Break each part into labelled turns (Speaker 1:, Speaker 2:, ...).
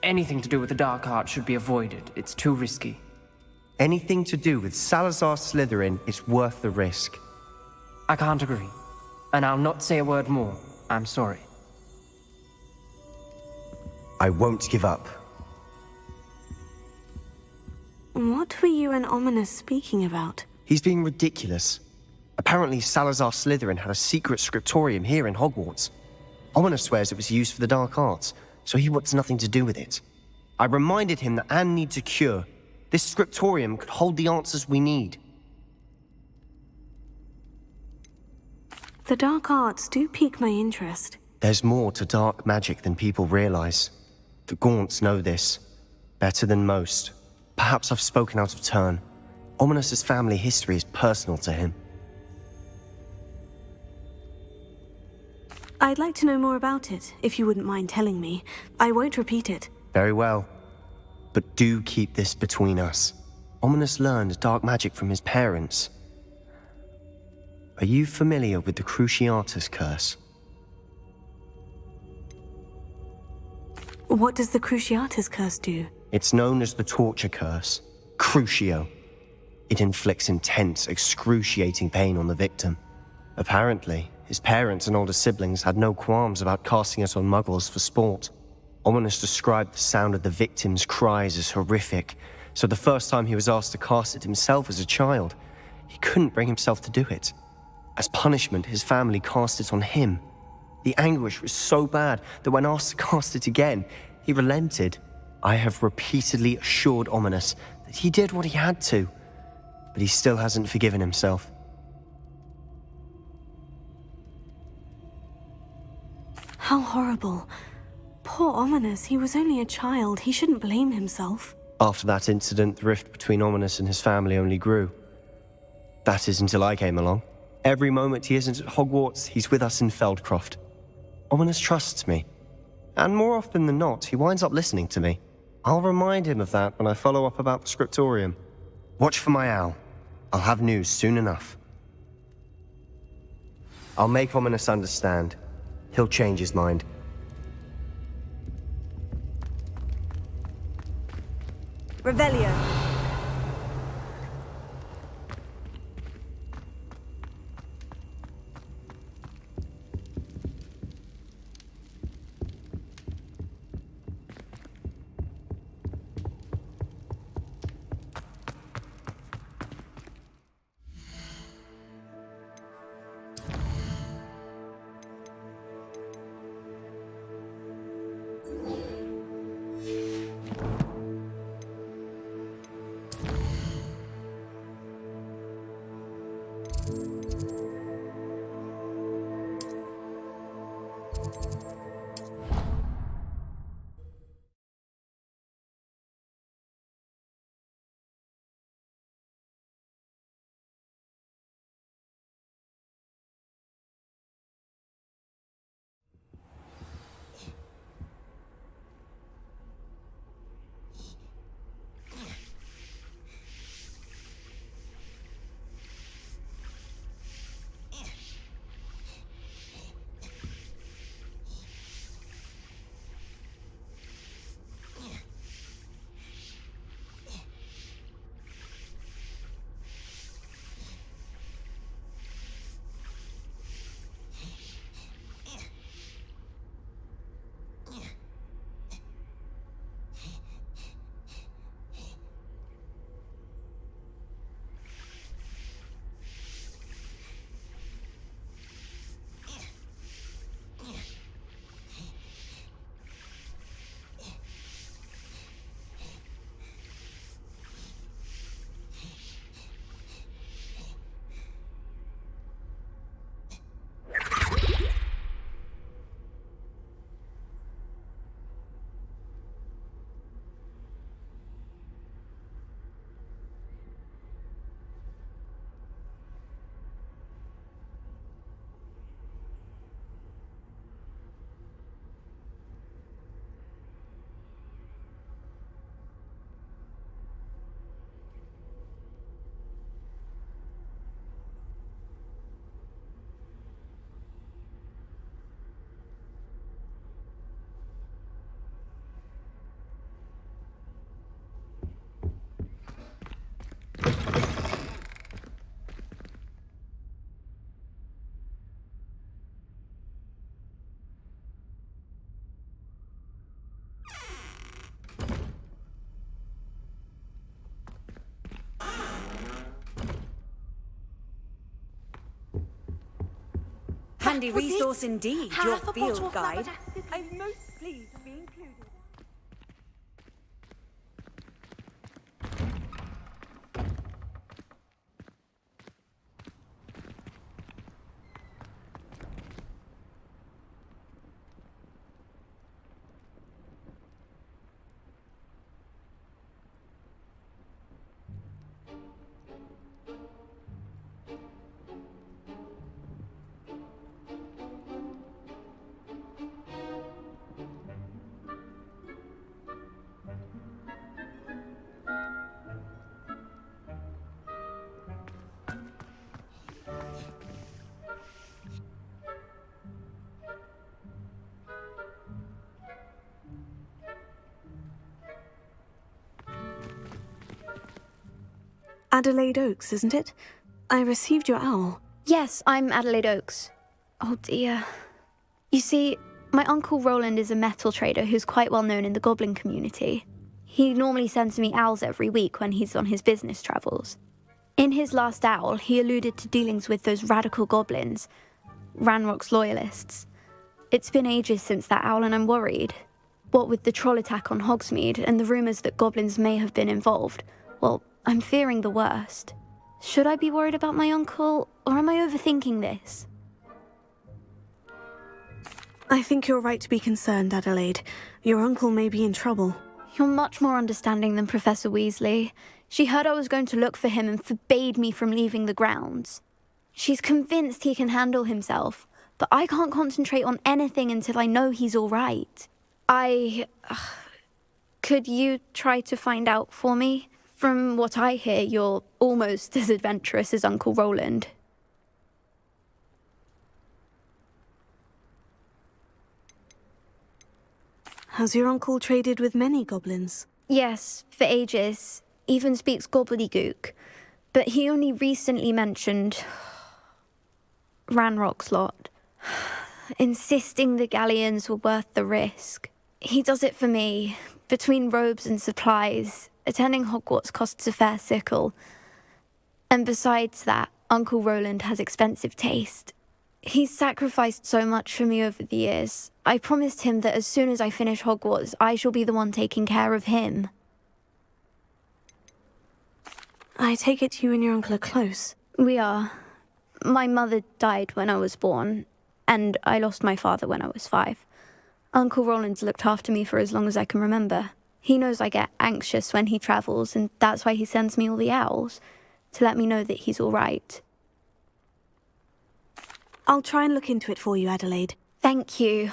Speaker 1: anything to do with the Dark Arts should be avoided. It's too risky.
Speaker 2: Anything to do with Salazar Slytherin is worth the risk.
Speaker 1: I can't agree. And I'll not say a word more. I'm sorry.
Speaker 2: I won't give up.
Speaker 3: What were you and Ominis speaking about?
Speaker 2: He's being ridiculous. Apparently Salazar Slytherin had a secret scriptorium here in Hogwarts. Ominis swears it was used for the Dark Arts, so he wants nothing to do with it. I reminded him that Anne needs a cure. This scriptorium could hold the answers we need.
Speaker 3: The Dark Arts do pique my interest.
Speaker 2: There's more to dark magic than people realize. The Gaunts know this. Better than most. Perhaps I've spoken out of turn. Ominis' family history is personal to him.
Speaker 3: I'd like to know more about it, if you wouldn't mind telling me. I won't repeat it.
Speaker 2: Very well. But do keep this between us. Ominis learned dark magic from his parents. Are you familiar with the Cruciatus Curse?
Speaker 3: What does the Cruciatus Curse do?
Speaker 2: It's known as the Torture Curse. Crucio. It inflicts intense, excruciating pain on the victim. Apparently, his parents and older siblings had no qualms about casting it on muggles for sport. Ominis described the sound of the victim's cries as horrific, so the first time he was asked to cast it himself as a child, he couldn't bring himself to do it. As punishment, his family cast it on him. The anguish was so bad that when asked to cast it again, he relented. I have repeatedly assured Ominis that he did what he had to, but he still hasn't forgiven himself.
Speaker 3: How horrible. Poor Ominis, he was only a child. He shouldn't blame himself.
Speaker 2: After that incident, the rift between Ominis and his family only grew. That is until I came along. Every moment he isn't at Hogwarts, he's with us in Feldcroft. Ominis trusts me. And more often than not, he winds up listening to me. I'll remind him of that when I follow up about the scriptorium. Watch for my owl. I'll have news soon enough. I'll make Ominis understand. He'll change his mind.
Speaker 3: Revelio.
Speaker 4: Handy resource indeed, your field guide.
Speaker 5: I'm most pleased to be included.
Speaker 3: Adelaide Oaks, isn't it? I received your owl.
Speaker 6: Yes, I'm Adelaide Oaks. Oh dear. You see, my Uncle Roland is a metal trader who's quite well known in the goblin community. He normally sends me owls every week when he's on his business travels. In his last owl, he alluded to dealings with those radical goblins, Ranrock's loyalists. It's been ages since that owl and I'm worried. What with the troll attack on Hogsmeade and the rumours that goblins may have been involved, well, I'm fearing the worst. Should I be worried about my uncle, or am I overthinking this?
Speaker 3: I think you're right to be concerned, Adelaide. Your uncle may be in trouble.
Speaker 6: You're much more understanding than Professor Weasley. She heard I was going to look for him and forbade me from leaving the grounds. She's convinced he can handle himself, but I can't concentrate on anything until I know he's all right. Could you try to find out for me? From what I hear, you're almost as adventurous as Uncle Roland.
Speaker 3: Has your uncle traded with many goblins?
Speaker 6: Yes, for ages. Even speaks gobbledygook. But he only recently mentioned Ranrock's lot, insisting the galleons were worth the risk. He does it for me. Between robes and supplies, attending Hogwarts costs a fair sickle. And besides that, Uncle Roland has expensive taste. He's sacrificed so much for me over the years. I promised him that as soon as I finish Hogwarts, I shall be the one taking care of him.
Speaker 3: I take it you and your uncle are close.
Speaker 6: We are. My mother died when I was born, and I lost my father when I was 5. Uncle Roland's looked after me for as long as I can remember. He knows I get anxious when he travels, and that's why he sends me all the owls, to let me know that he's all right.
Speaker 3: I'll try and look into it for you, Adelaide.
Speaker 6: Thank you.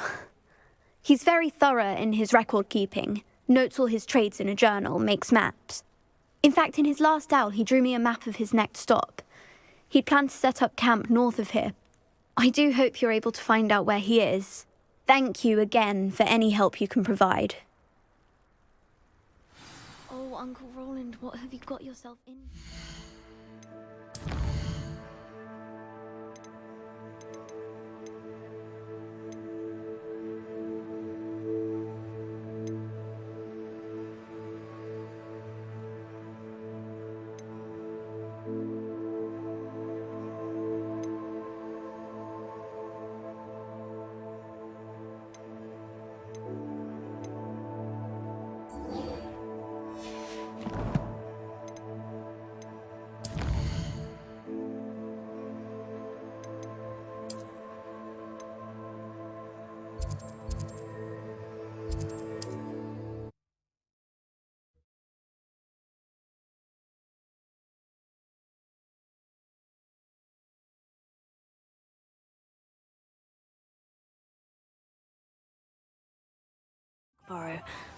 Speaker 6: He's very thorough in his record keeping, notes all his trades in a journal, makes maps. In fact, in his last owl, he drew me a map of his next stop. He'd planned to set up camp north of here. I do hope you're able to find out where he is. Thank you again for any help you can provide. Oh, Uncle Roland, what have you got yourself in?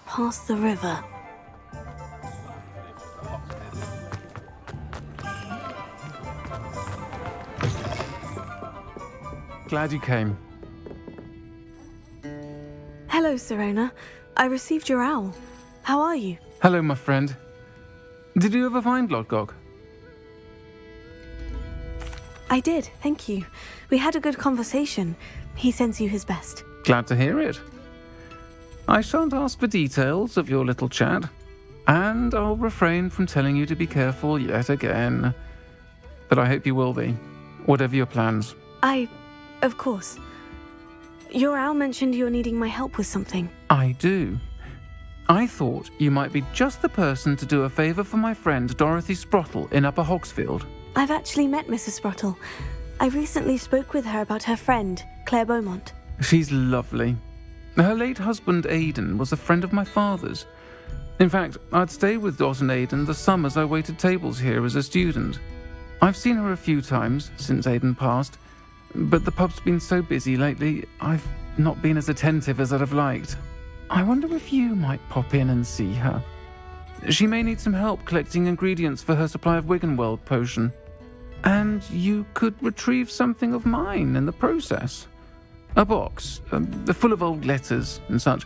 Speaker 3: Past the river.
Speaker 7: Glad you came.
Speaker 3: Hello, Sirona. I received your owl. How are you?
Speaker 7: Hello, my friend. Did you ever find Lodgok?
Speaker 3: I did, thank you. We had a good conversation. He sends you his best.
Speaker 7: Glad to hear it. I shan't ask for details of your little chat, and I'll refrain from telling you to be careful yet again. But I hope you will be, whatever your plans.
Speaker 3: I Of course. Your owl mentioned you're needing my help with something.
Speaker 7: I do. I thought you might be just the person to do a favour for my friend Dorothy Sprottle in Upper Hogsfield.
Speaker 3: I've actually met Mrs. Sprottle. I recently spoke with her about her friend, Claire Beaumont.
Speaker 7: She's lovely. Her late husband Aidan was a friend of my father's. In fact, I'd stay with Dot and Aidan the summers I waited tables here as a student. I've seen her a few times since Aidan passed, but the pub's been so busy lately, I've not been as attentive as I'd have liked. I wonder if you might pop in and see her. She may need some help collecting ingredients for her supply of Wiggenweld potion. And you could retrieve something of mine in the process. A box, full of old letters and such.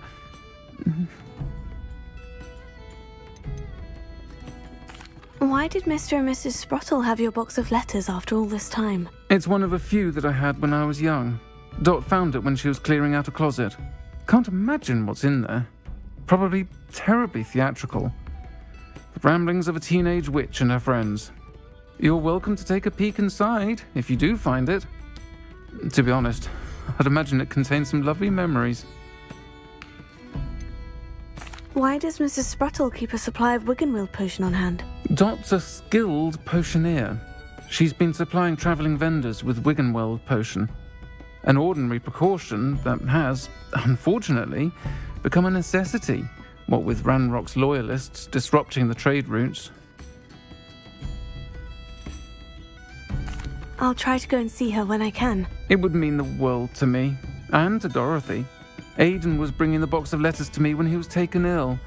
Speaker 3: Why did Mr. and Mrs. Sprottle have your box of letters after all this time?
Speaker 7: It's one of a few that I had when I was young. Dot found it when she was clearing out a closet. Can't imagine what's in there. Probably terribly theatrical. The ramblings of a teenage witch and her friends. You're welcome to take a peek inside, if you do find it. To be honest, I'd imagine it contains some lovely memories.
Speaker 3: Why does Mrs. Sprottle keep a supply of Wiggenweld potion on hand?
Speaker 7: Dot's a skilled potioneer. She's been supplying travelling vendors with Wiggenweld potion. An ordinary precaution that has, unfortunately, become a necessity, what with Ranrock's loyalists disrupting the trade routes.
Speaker 3: I'll try to go and see her when I can.
Speaker 7: It would mean the world to me, and to Dorothy. Aidan was bringing the box of letters to me when he was taken ill.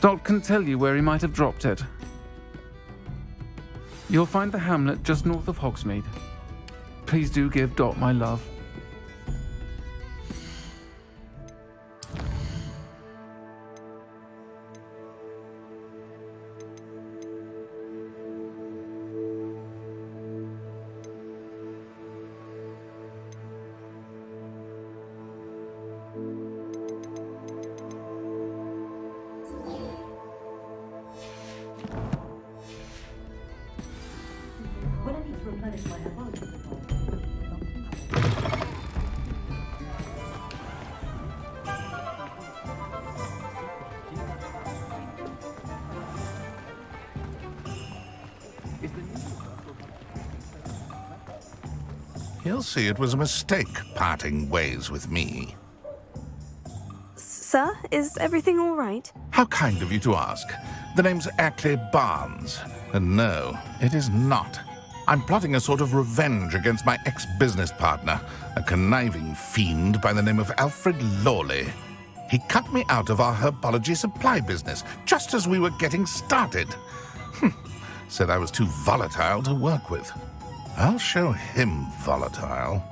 Speaker 7: Dot can tell you where he might have dropped it. You'll find the hamlet just north of Hogsmeade. Please do give Dot my love.
Speaker 8: He'll see it was a mistake parting ways with me.
Speaker 3: Sir, is everything all right?
Speaker 8: How kind of you to ask. The name's Ackley Barnes. And no, it is not. I'm plotting a sort of revenge against my ex-business partner, a conniving fiend by the name of Alfred Lawley. He cut me out of our herbology supply business just as we were getting started. Said I was too volatile to work with. I'll show him volatile.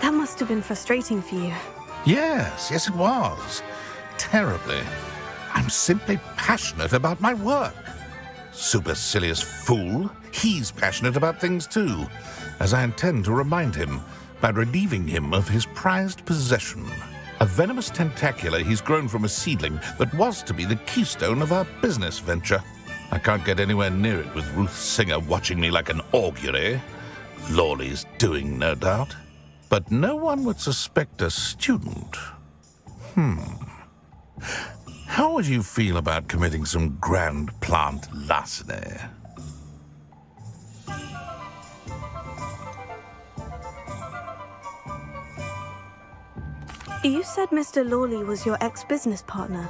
Speaker 3: That must have been frustrating for you.
Speaker 8: Yes, it was. Terribly. I'm simply passionate about my work. Supercilious fool. He's passionate about things too, as I intend to remind him by relieving him of his prized possession. A venomous tentacula he's grown from a seedling that was to be the keystone of our business venture. I can't get anywhere near it with Ruth Singer watching me like an augury. Lawley's doing, no doubt. But no one would suspect a student. How would you feel about committing some grand plant larceny?
Speaker 3: You said Mr. Lawley was your ex-business partner.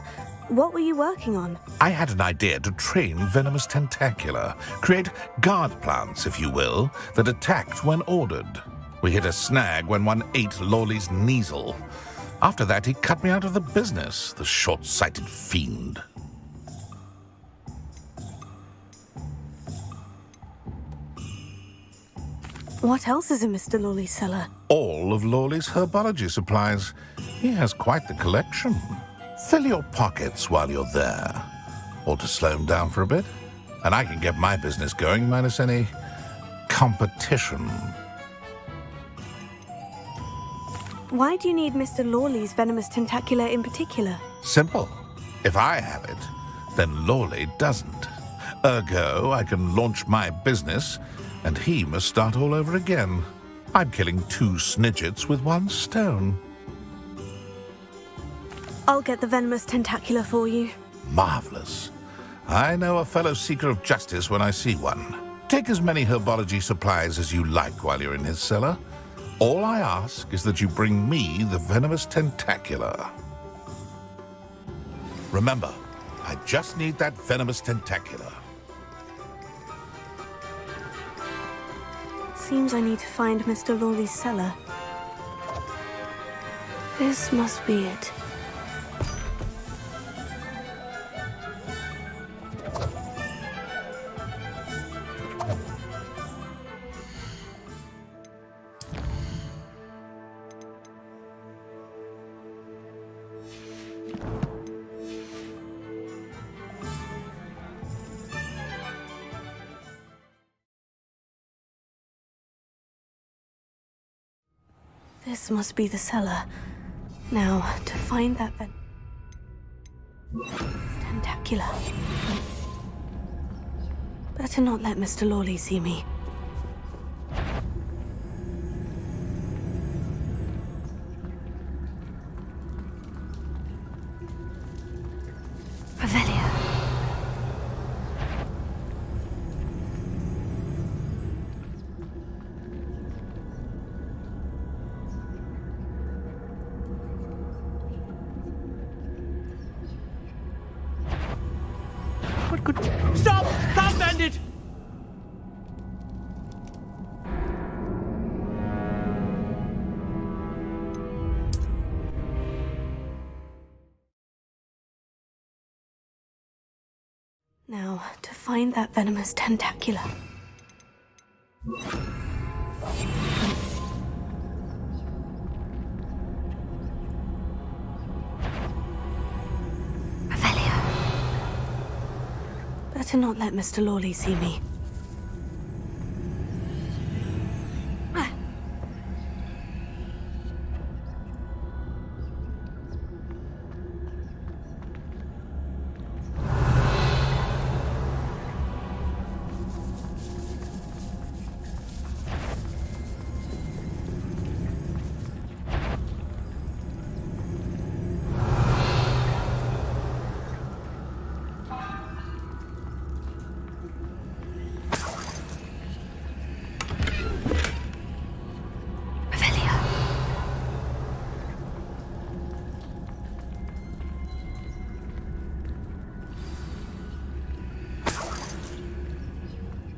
Speaker 3: What were you working on?
Speaker 8: I had an idea to train venomous tentacula, create guard plants, if you will, that attacked when ordered. We hit a snag when one ate Lawley's Kneasel. After that, he cut me out of the business, the short-sighted fiend.
Speaker 3: What else is in Mr. Lawley's cellar?
Speaker 8: All of Lawley's herbology supplies. He has quite the collection. Fill your pockets while you're there. Or to slow him down for a bit. And I can get my business going minus any competition.
Speaker 3: Why do you need Mr. Lawley's venomous tentacula in particular?
Speaker 8: Simple. If I have it, then Lawley doesn't. Ergo, I can launch my business, and he must start all over again. I'm killing 2 snidgets with 1 stone.
Speaker 3: I'll get the venomous tentacula for you.
Speaker 8: Marvelous. I know a fellow seeker of justice when I see one. Take as many herbology supplies as you like while you're in his cellar. All I ask is that you bring me the venomous tentacula. Remember, I just need that venomous tentacula.
Speaker 3: Seems I need to find Mr. Lawley's cellar. This must be it. This must be the cellar. Now, to find that tentacula. Better not let Mr. Lawley see me.
Speaker 6: Revelio.
Speaker 1: Stop! Stop, bandit!
Speaker 3: Now, to find that venomous tentacula.
Speaker 6: Revelio.
Speaker 3: Better not let Mr. Lawley see me.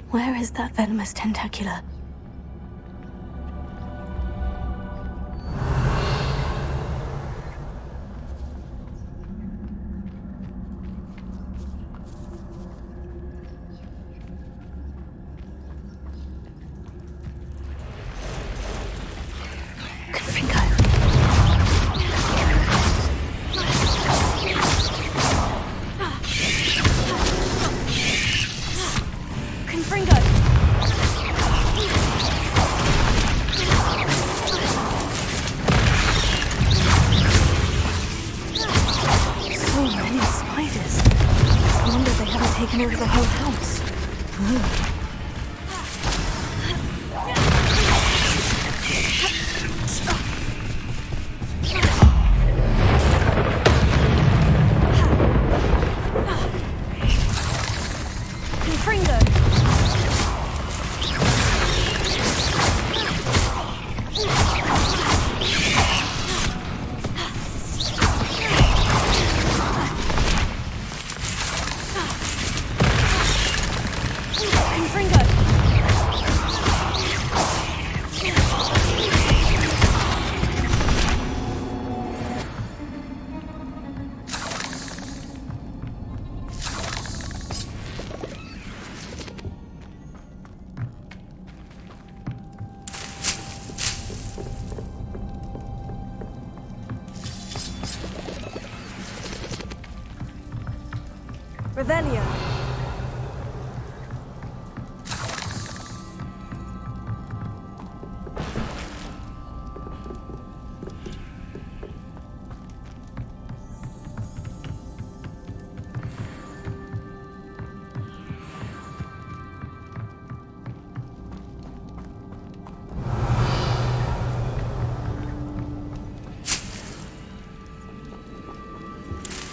Speaker 3: Where is that venomous tentacula? Confringo. Confringo. Revelio.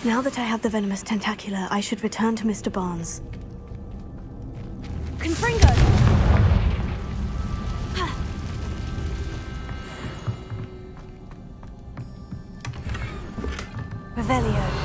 Speaker 3: Now that I have the venomous tentacula, I should return to Mr. Barnes. Confringo! Revelio.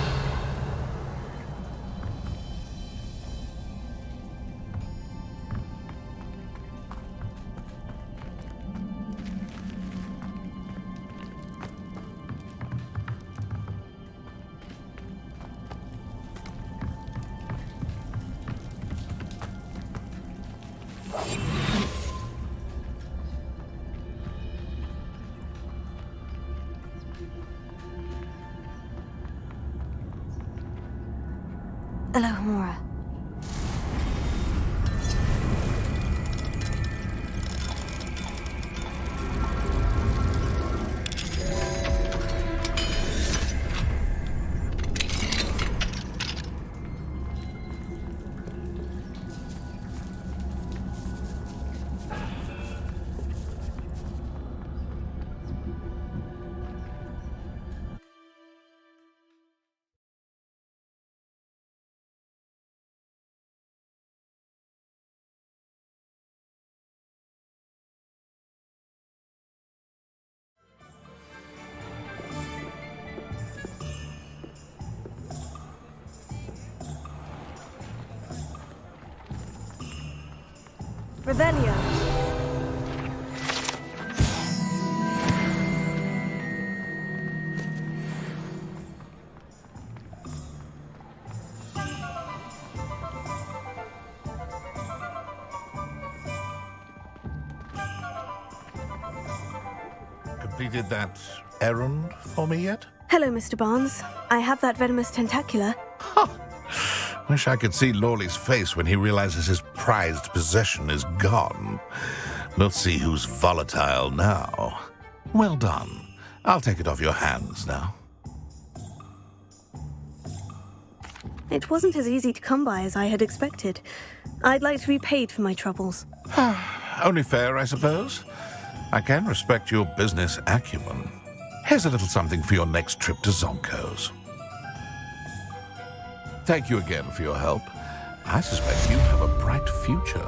Speaker 3: Alohomora. Revelio.
Speaker 8: Completed that errand for me yet?
Speaker 3: Hello, Mr. Barnes. I have that venomous tentacula.
Speaker 8: Wish I could see Lawley's face when he realizes his prized possession is gone. We'll see who's volatile now. Well done. I'll take it off your hands now.
Speaker 3: It wasn't as easy to come by as I had expected. I'd like to be paid for my troubles.
Speaker 8: Only fair, I suppose. I can respect your business acumen. Here's a little something for your next trip to Zonko's. Thank you again for your help. I suspect you have a bright future.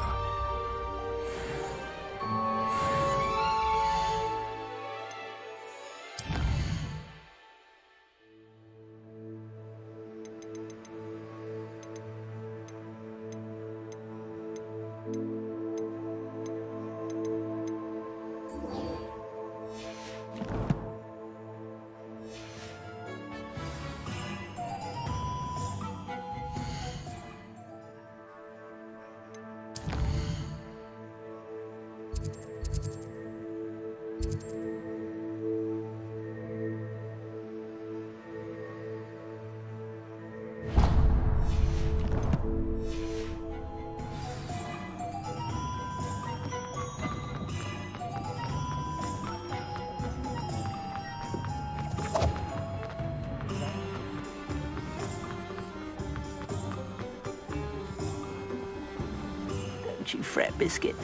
Speaker 9: Don't you fret, Biscuit.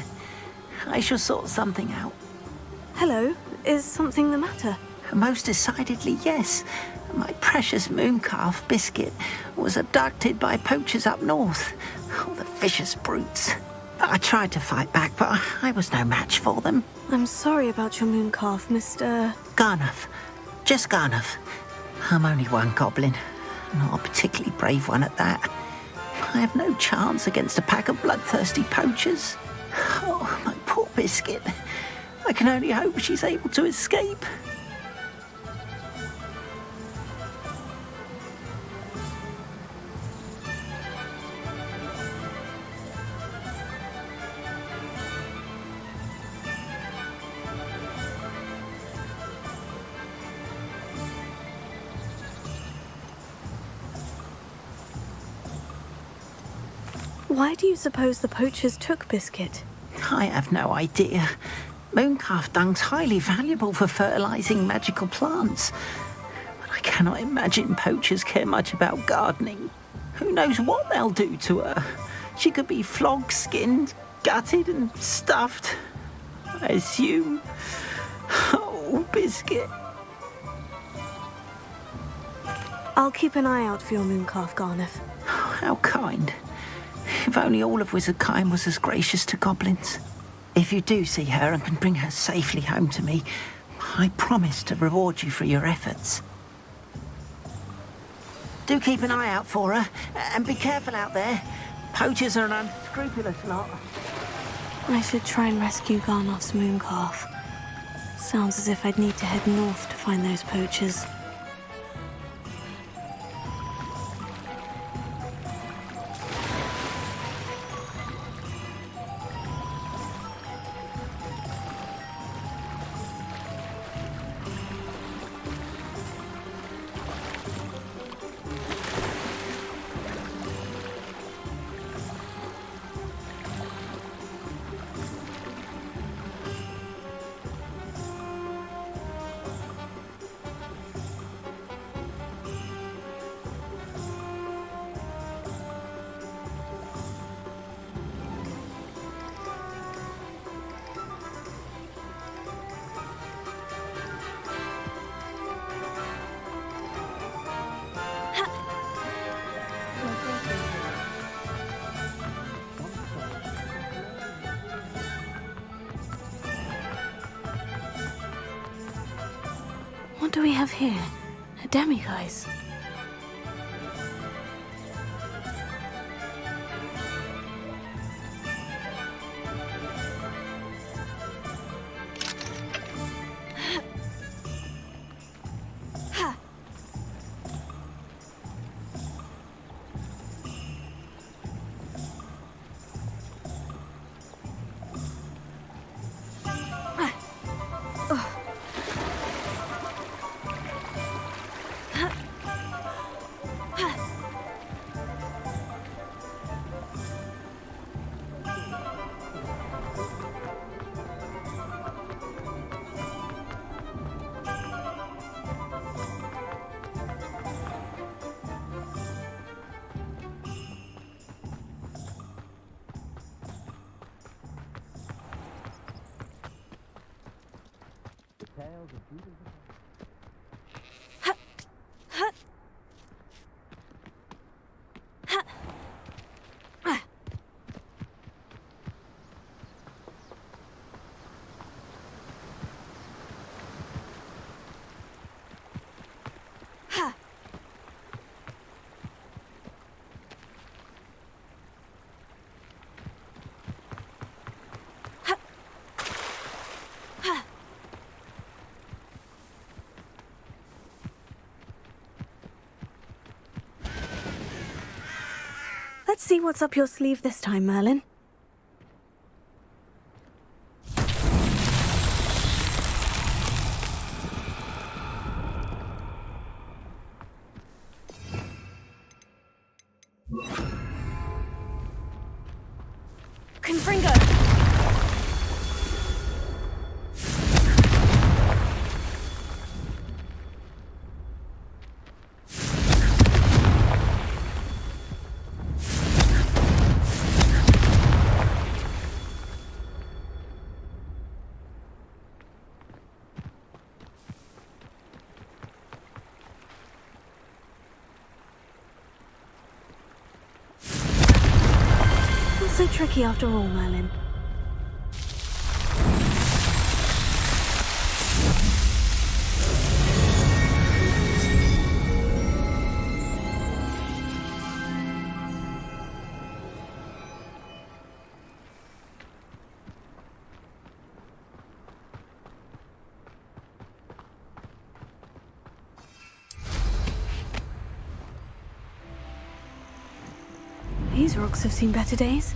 Speaker 9: I shall sort something out.
Speaker 3: Hello. Is something the matter?
Speaker 9: Most decidedly, yes. My precious moon calf, Biscuit, was abducted by poachers up north. Oh, the vicious brutes. I tried to fight back, but I was no match for them.
Speaker 3: I'm sorry about your moon calf, Mr.
Speaker 9: Garnuff. Just Garnuff. I'm only one goblin. Not a particularly brave one at that. I have no chance against a pack of bloodthirsty poachers. Oh, my poor Biscuit. I can only hope she's able to escape.
Speaker 3: Why do you suppose the poachers took Biscuit?
Speaker 9: I have no idea. Mooncalf dung's highly valuable for fertilising magical plants. But I cannot imagine poachers care much about gardening. Who knows what they'll do to her? She could be flogged, skinned, gutted and stuffed. I assume. Oh, Biscuit.
Speaker 3: I'll keep an eye out for your mooncalf, Garneth.
Speaker 9: How kind. If only all of Wizardkind was as gracious to goblins. If you do see her and can bring her safely home to me, I promise to reward you for your efforts. Do keep an eye out for her, and be careful out there. Poachers are an unscrupulous lot.
Speaker 3: I should try and rescue Garnoth's mooncalf. Sounds as if I'd need to head north to find those poachers. What do we have here? A demiguise? Let's see what's up your sleeve this time, Merlin. Confringo! So tricky after all, Merlin. These rocks have seen better days.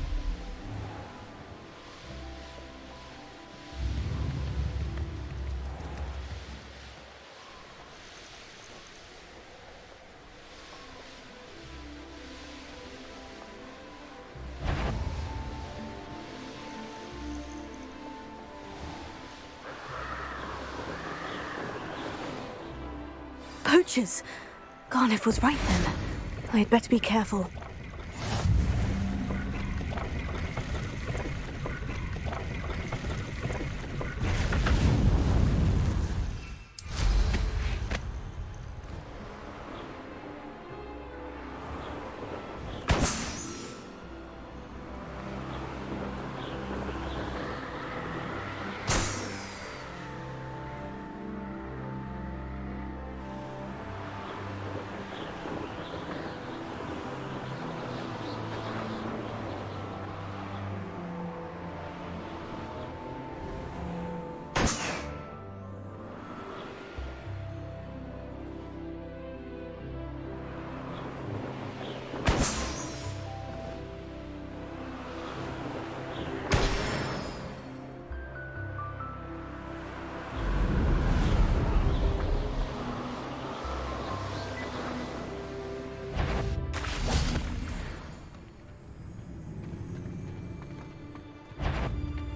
Speaker 3: Poachers! Garneth was right then. I'd better be careful.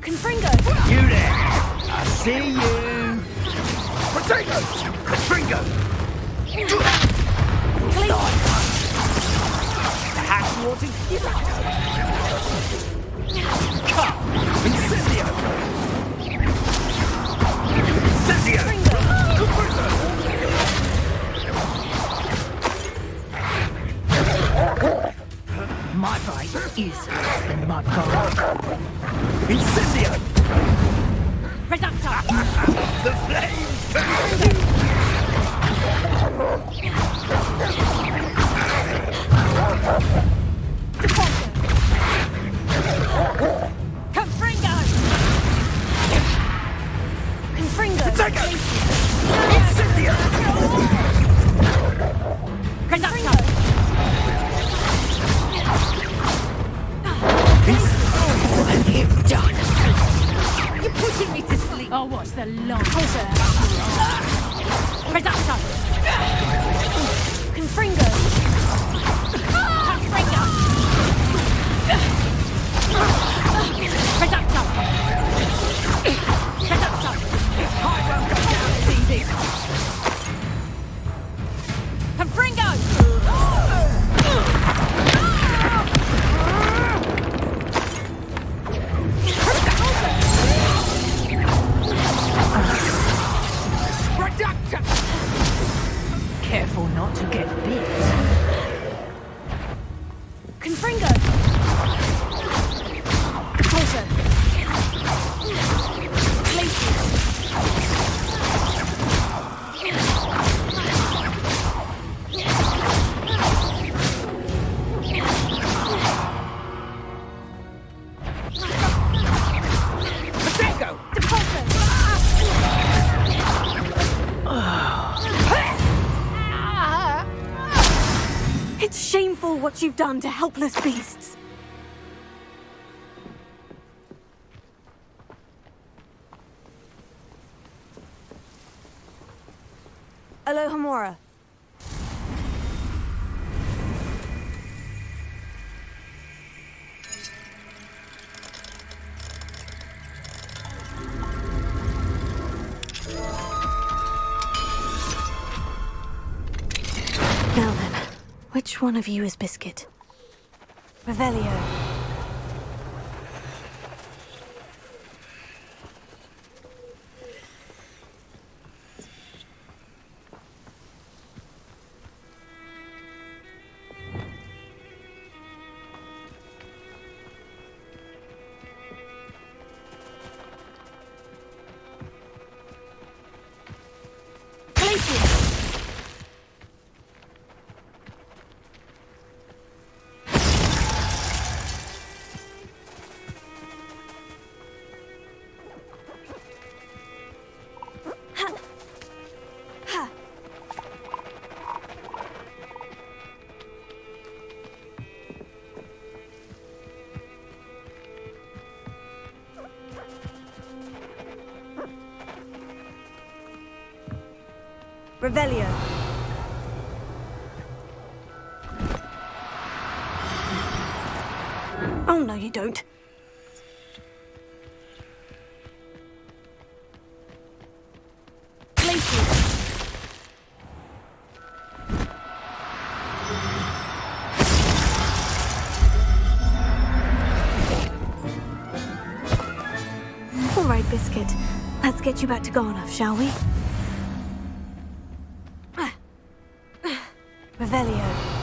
Speaker 5: Confringo!
Speaker 10: You there! I see you! Potato! Confringo! Hat wanting Cut! Incendio! Incendio!
Speaker 9: My bite is less than my bite.
Speaker 10: Incendio!
Speaker 5: Reductor!
Speaker 10: The flames!
Speaker 5: Confringo! Confringo!
Speaker 10: Potato! Incendio!
Speaker 5: Reductor!
Speaker 9: What have you done?
Speaker 5: You're putting me to sleep! Oh, what's the long Reductor! Confringo! Confringo! Reductor! Reductor! I won't go down as easy! Confringo!
Speaker 9: Careful not to get bit.
Speaker 5: Confringo! Closer! Places!
Speaker 10: Potato!
Speaker 5: Deposit!
Speaker 3: It's shameful what you've done to helpless beasts.
Speaker 5: Alohomora.
Speaker 3: Now then, which one of you is Biscuit?
Speaker 5: Revelio. Revelio.
Speaker 3: Oh, no, you don't.
Speaker 5: Places.
Speaker 3: get you back to Garnoff, shall we? Revelio.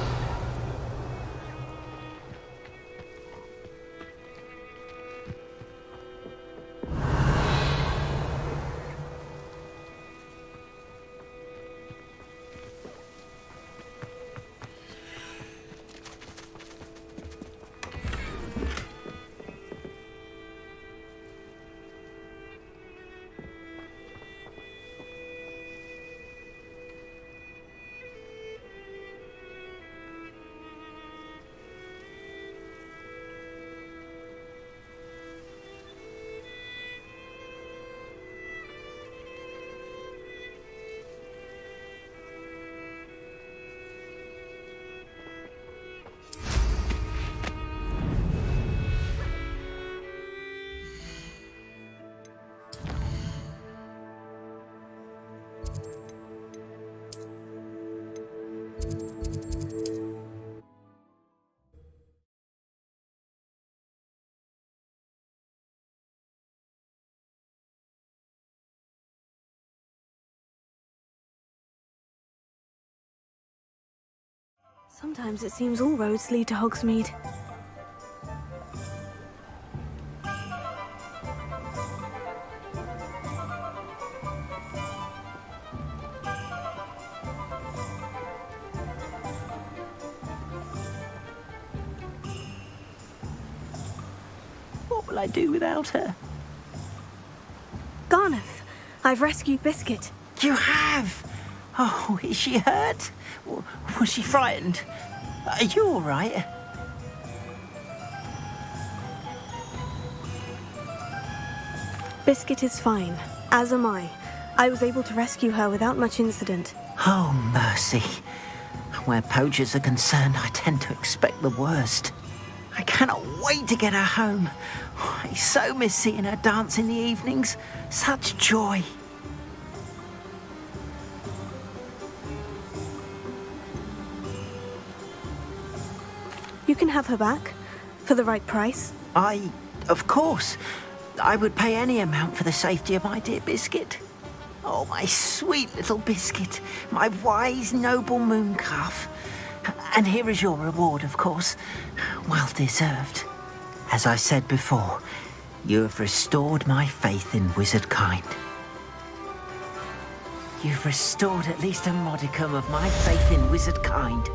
Speaker 3: Sometimes it seems all roads lead to Hogsmeade.
Speaker 9: What will I do without her?
Speaker 3: Garnoth, I've rescued Biscuit.
Speaker 9: You have? Oh, is she hurt? Was she frightened? Are you all right?
Speaker 3: Biscuit is fine, as am I. I was able to rescue her without much incident.
Speaker 9: Oh, mercy. Where poachers are concerned, I tend to expect the worst. I cannot wait to get her home. I so miss seeing her dance in the evenings. Such joy.
Speaker 3: You can have her back, for the right price.
Speaker 9: Of course, I would pay any amount for the safety of my dear Biscuit. Oh, my sweet little Biscuit, my wise, noble moon calf. And here is your reward, of course. Well deserved. As I said before, you have restored my faith in wizard kind. You've restored at least a modicum of my faith in wizard kind.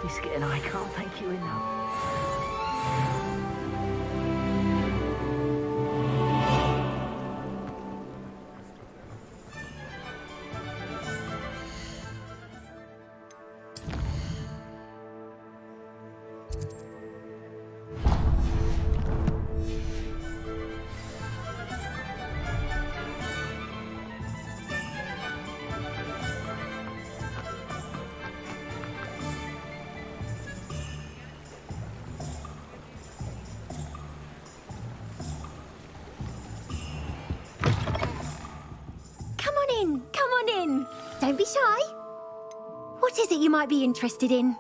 Speaker 9: Biscuit and I can't thank you enough.
Speaker 5: Come on in. Don't be shy. What is it you might be interested in?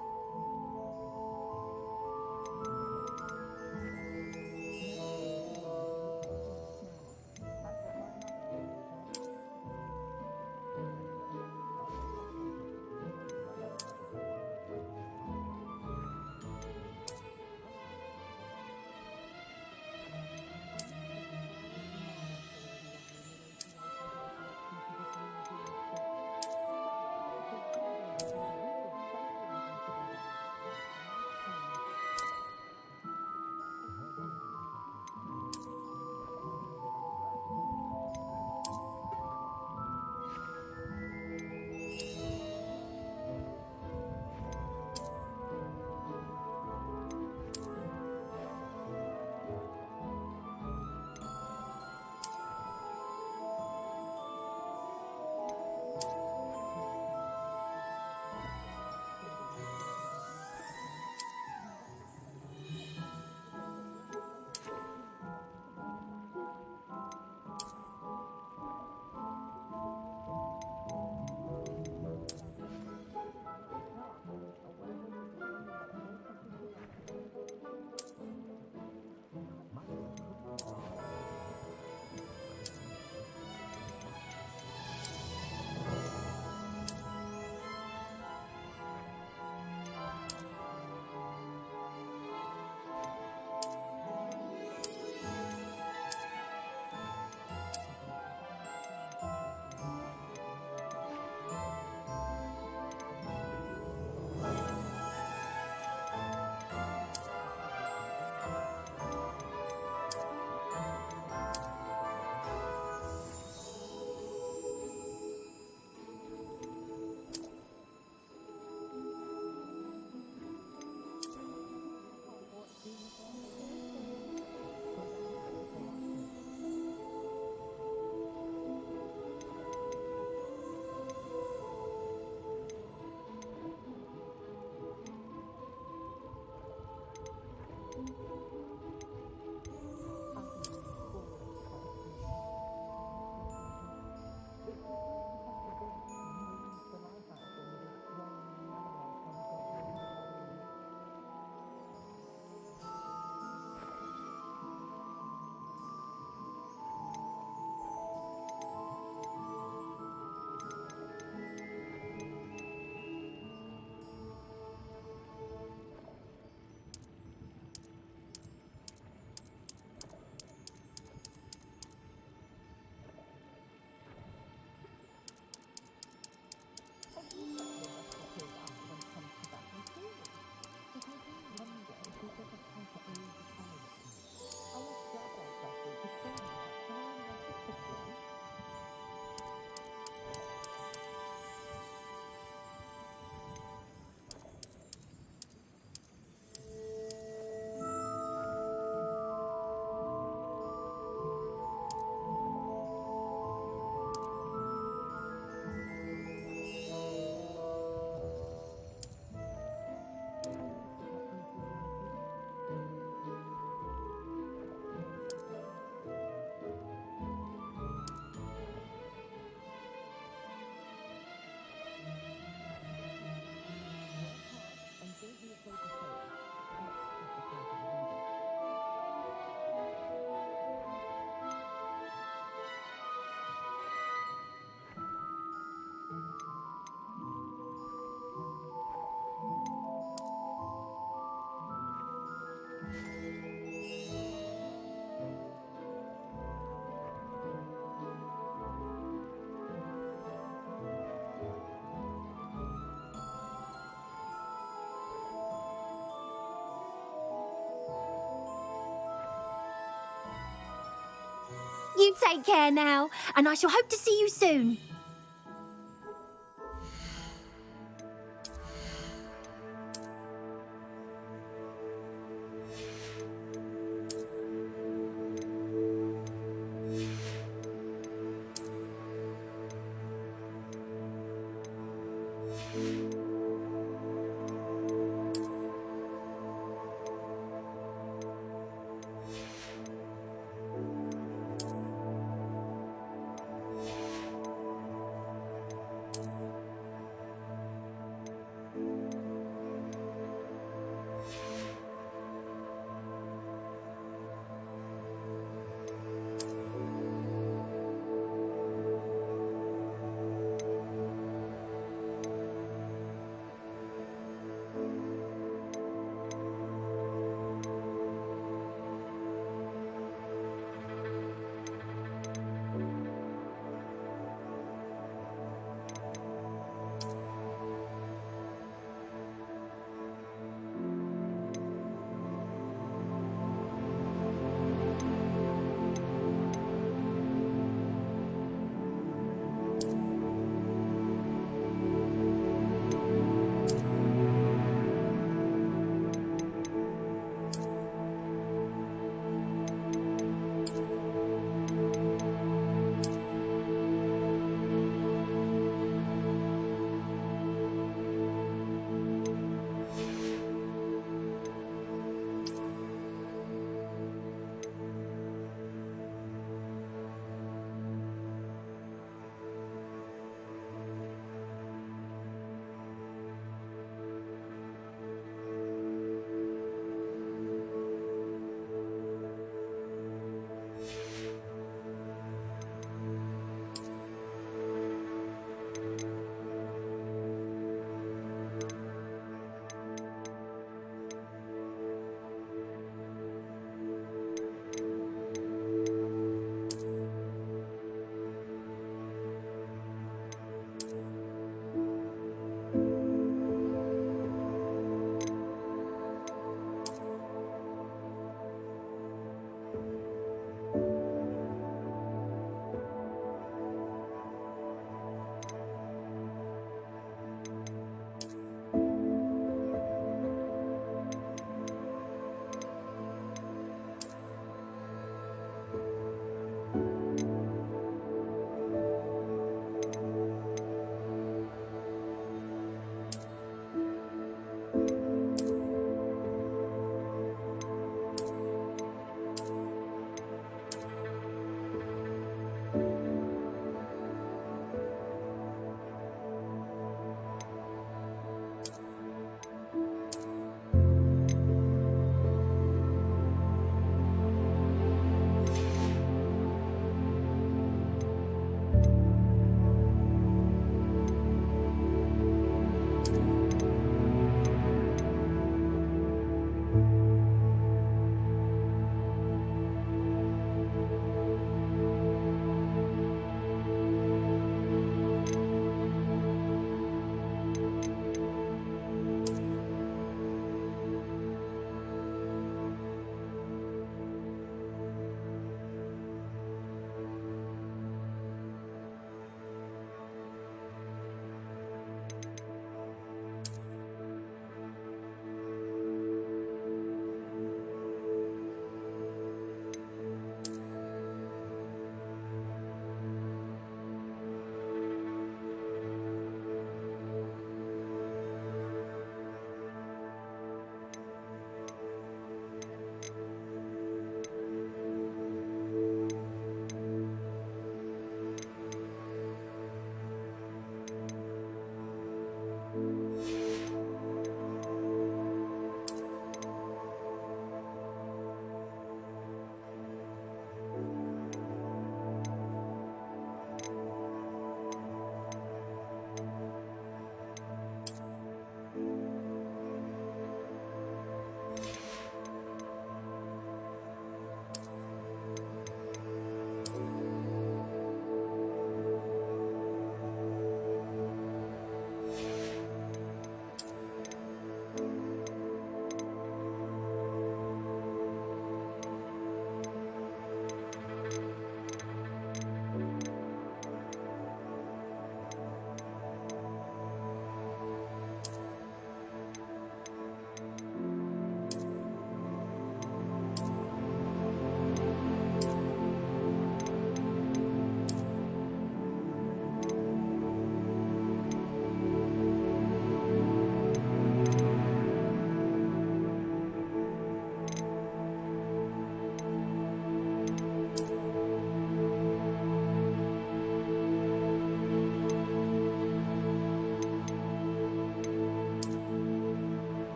Speaker 5: You take care now, and I shall hope to see you soon.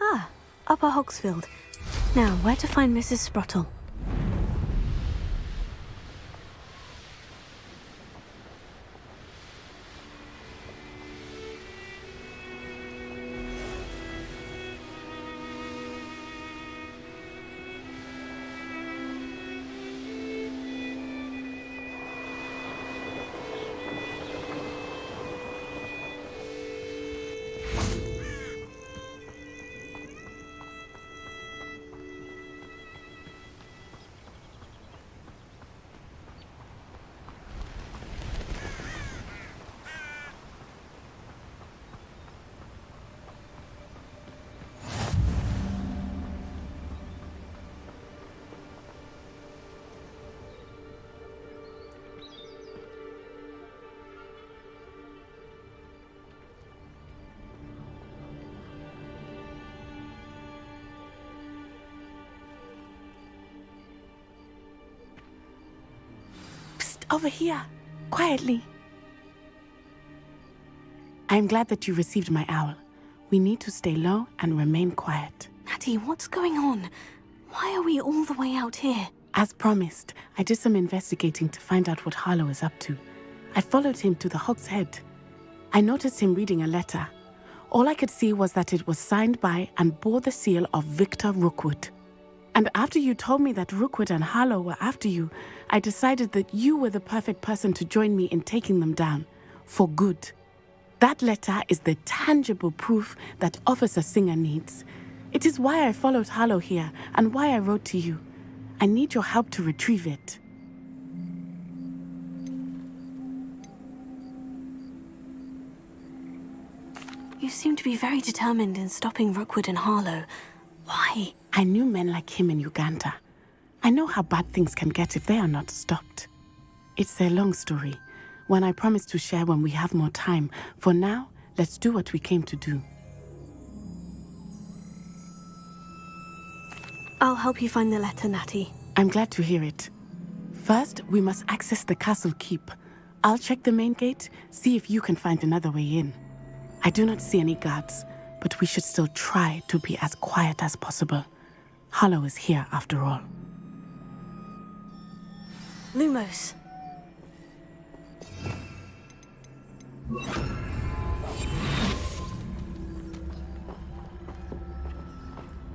Speaker 3: Ah, Upper Hogsfield. Now, where to find Mrs. Sprottle?
Speaker 11: Over here, quietly. I'm glad that you received my owl. We need to stay low and remain quiet.
Speaker 3: Natty, what's going on? Why are we all the way out here?
Speaker 11: As promised, I did some investigating to find out what Harlow is up to. I followed him to the Hog's Head. I noticed him reading a letter. All I could see was that it was signed by and bore the seal of Victor Rookwood. And after you told me that Rookwood and Harlow were after you, I decided that you were the perfect person to join me in taking them down. For good. That letter is the tangible proof that Officer Singer needs. It is why I followed Harlow here and why I wrote to you. I need your help to retrieve it.
Speaker 3: You seem to be very determined in stopping Rookwood and Harlow. Why?
Speaker 11: I knew men like him in Uganda. I know how bad things can get if they are not stopped. It's a long story, one I promise to share when we have more time. For now, let's do what we came to do.
Speaker 3: I'll help you find the letter, Natty.
Speaker 11: I'm glad to hear it. First, we must access the castle keep. I'll check the main gate, see if you can find another way in. I do not see any guards, but we should still try to be as quiet as possible. Harlow is here after all.
Speaker 3: Lumos.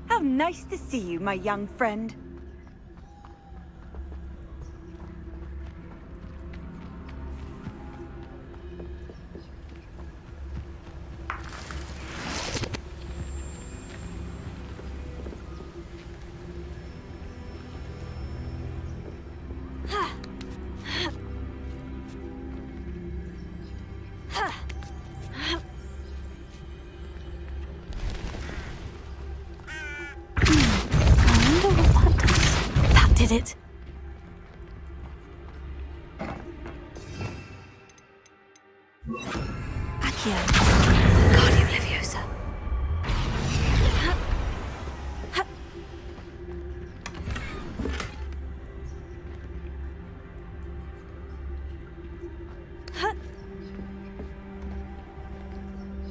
Speaker 4: How nice to see you, my young friend.
Speaker 3: Did it? Accio. Guardian Leviosa.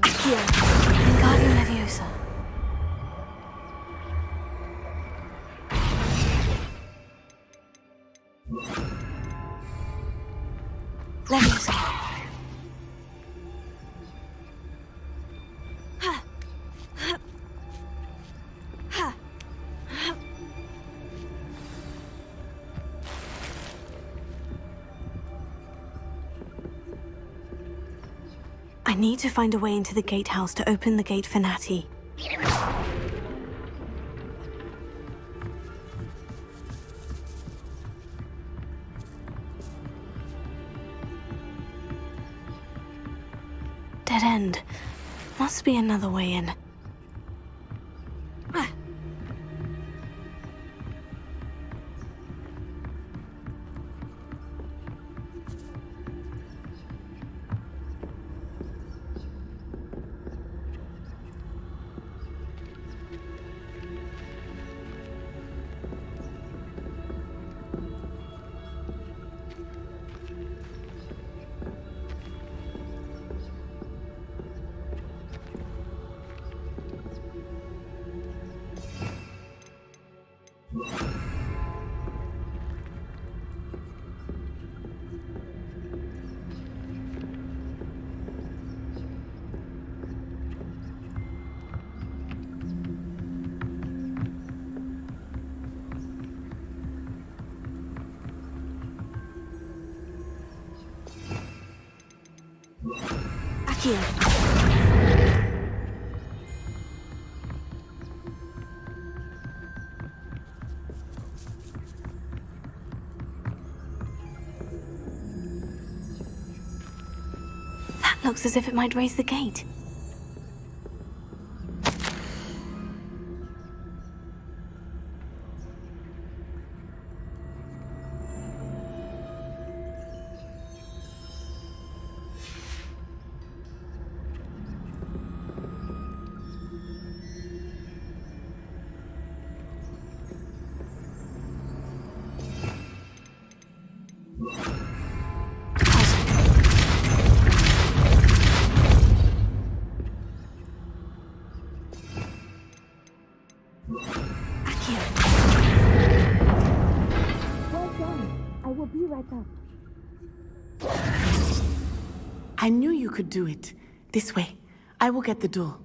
Speaker 3: Accio. Guardian Leviosa. Leviosa. I need to find a way into the gatehouse to open the gate for Natty. Dead dead end. Must be another way in. Accio. That looks as if it might raise the gate. I knew you could do it. This way. I will get the door.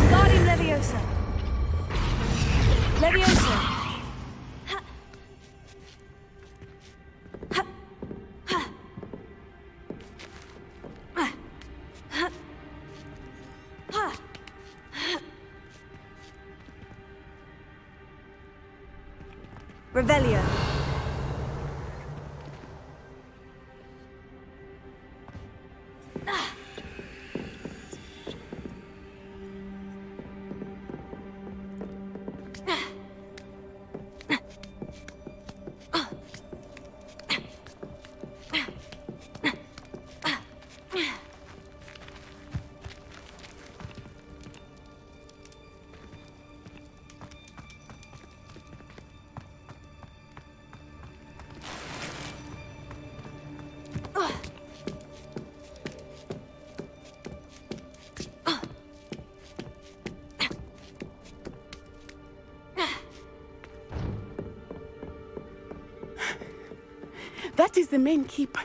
Speaker 5: Wingardium Leviosa. Leviosa. Revelio.
Speaker 11: That is the main keep.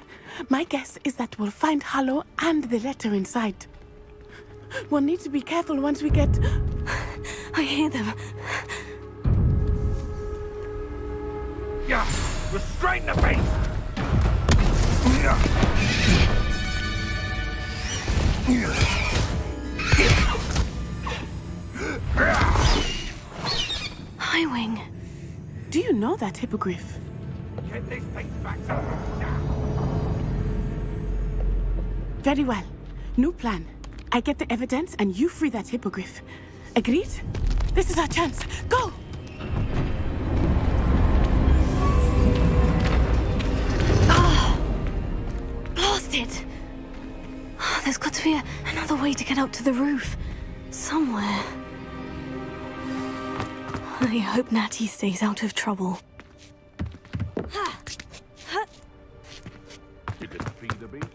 Speaker 11: My guess is that we'll find Harlow and the letter inside. We'll need to be careful once we get...
Speaker 3: I hear them.
Speaker 10: Yeah, restrain the beast!
Speaker 3: Highwing.
Speaker 11: Do you know that hippogriff?
Speaker 10: Get this thing back to now!
Speaker 11: Very well. New plan. I get the evidence and you free that hippogriff. Agreed? This is our chance. Go!
Speaker 3: Blasted! There's got to be another way to get up to the roof. Somewhere. I hope Natty stays out of trouble.
Speaker 10: You can feed a beast,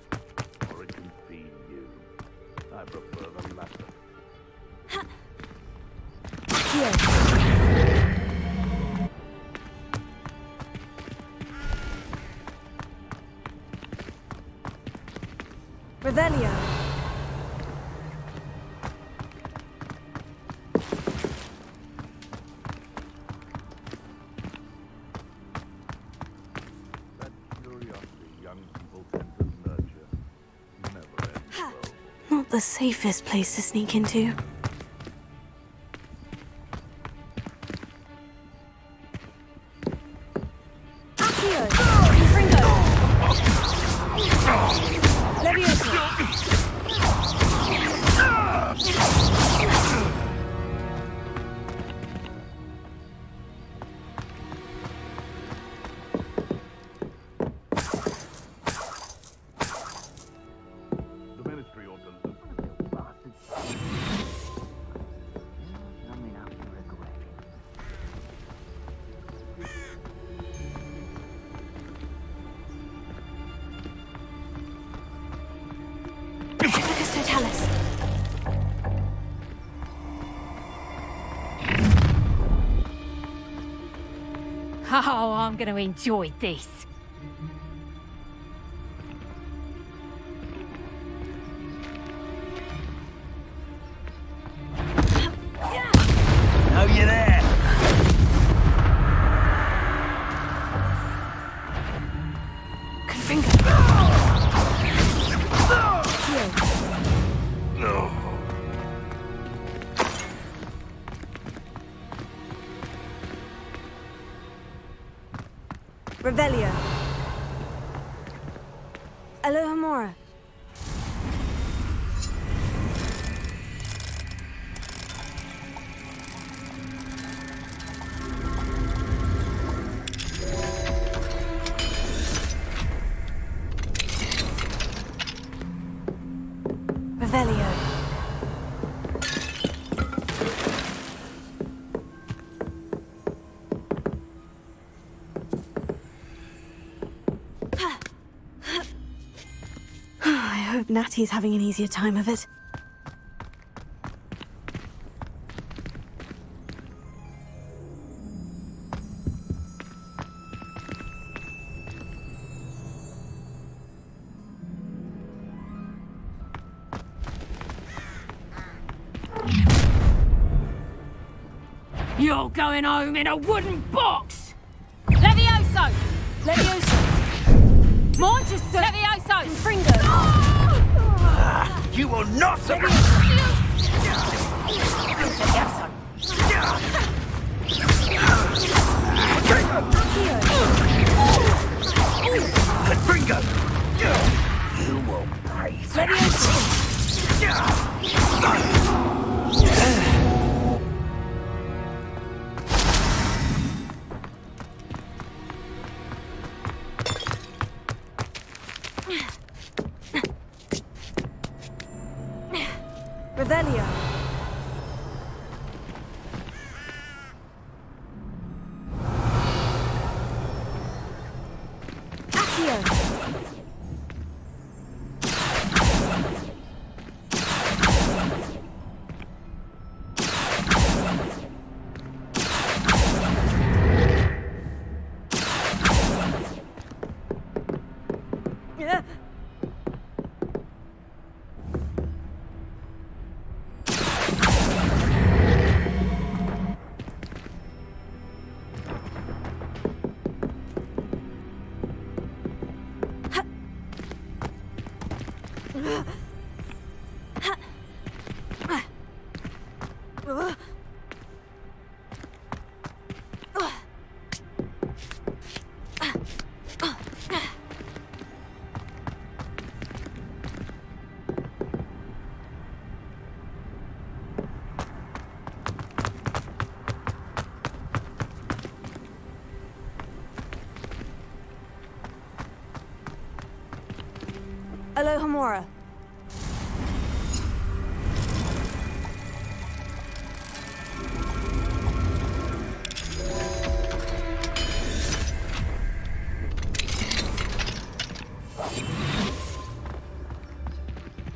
Speaker 10: or it can feed you. I prefer the latter.
Speaker 5: Revelio.
Speaker 10: That curiosity young people tend to nurture never ends well.
Speaker 3: Not the safest place to sneak into.
Speaker 5: Accio. Confringo.
Speaker 10: The Ministry orders.
Speaker 3: Epicus Totalis.
Speaker 12: Oh, I'm going to enjoy this.
Speaker 9: Oh, you're there.
Speaker 3: Confringo.
Speaker 10: No.
Speaker 4: Revelio. Alohomora. Revelio.
Speaker 3: I hope Natty's having an easier time of it.
Speaker 12: You're going home in a wooden box! Levioso!
Speaker 3: Leviosa!
Speaker 12: Montes! Levioso!
Speaker 3: Confringo!
Speaker 9: You will not Confringo! You will pay.
Speaker 4: Revelio. Accio. Alohomora.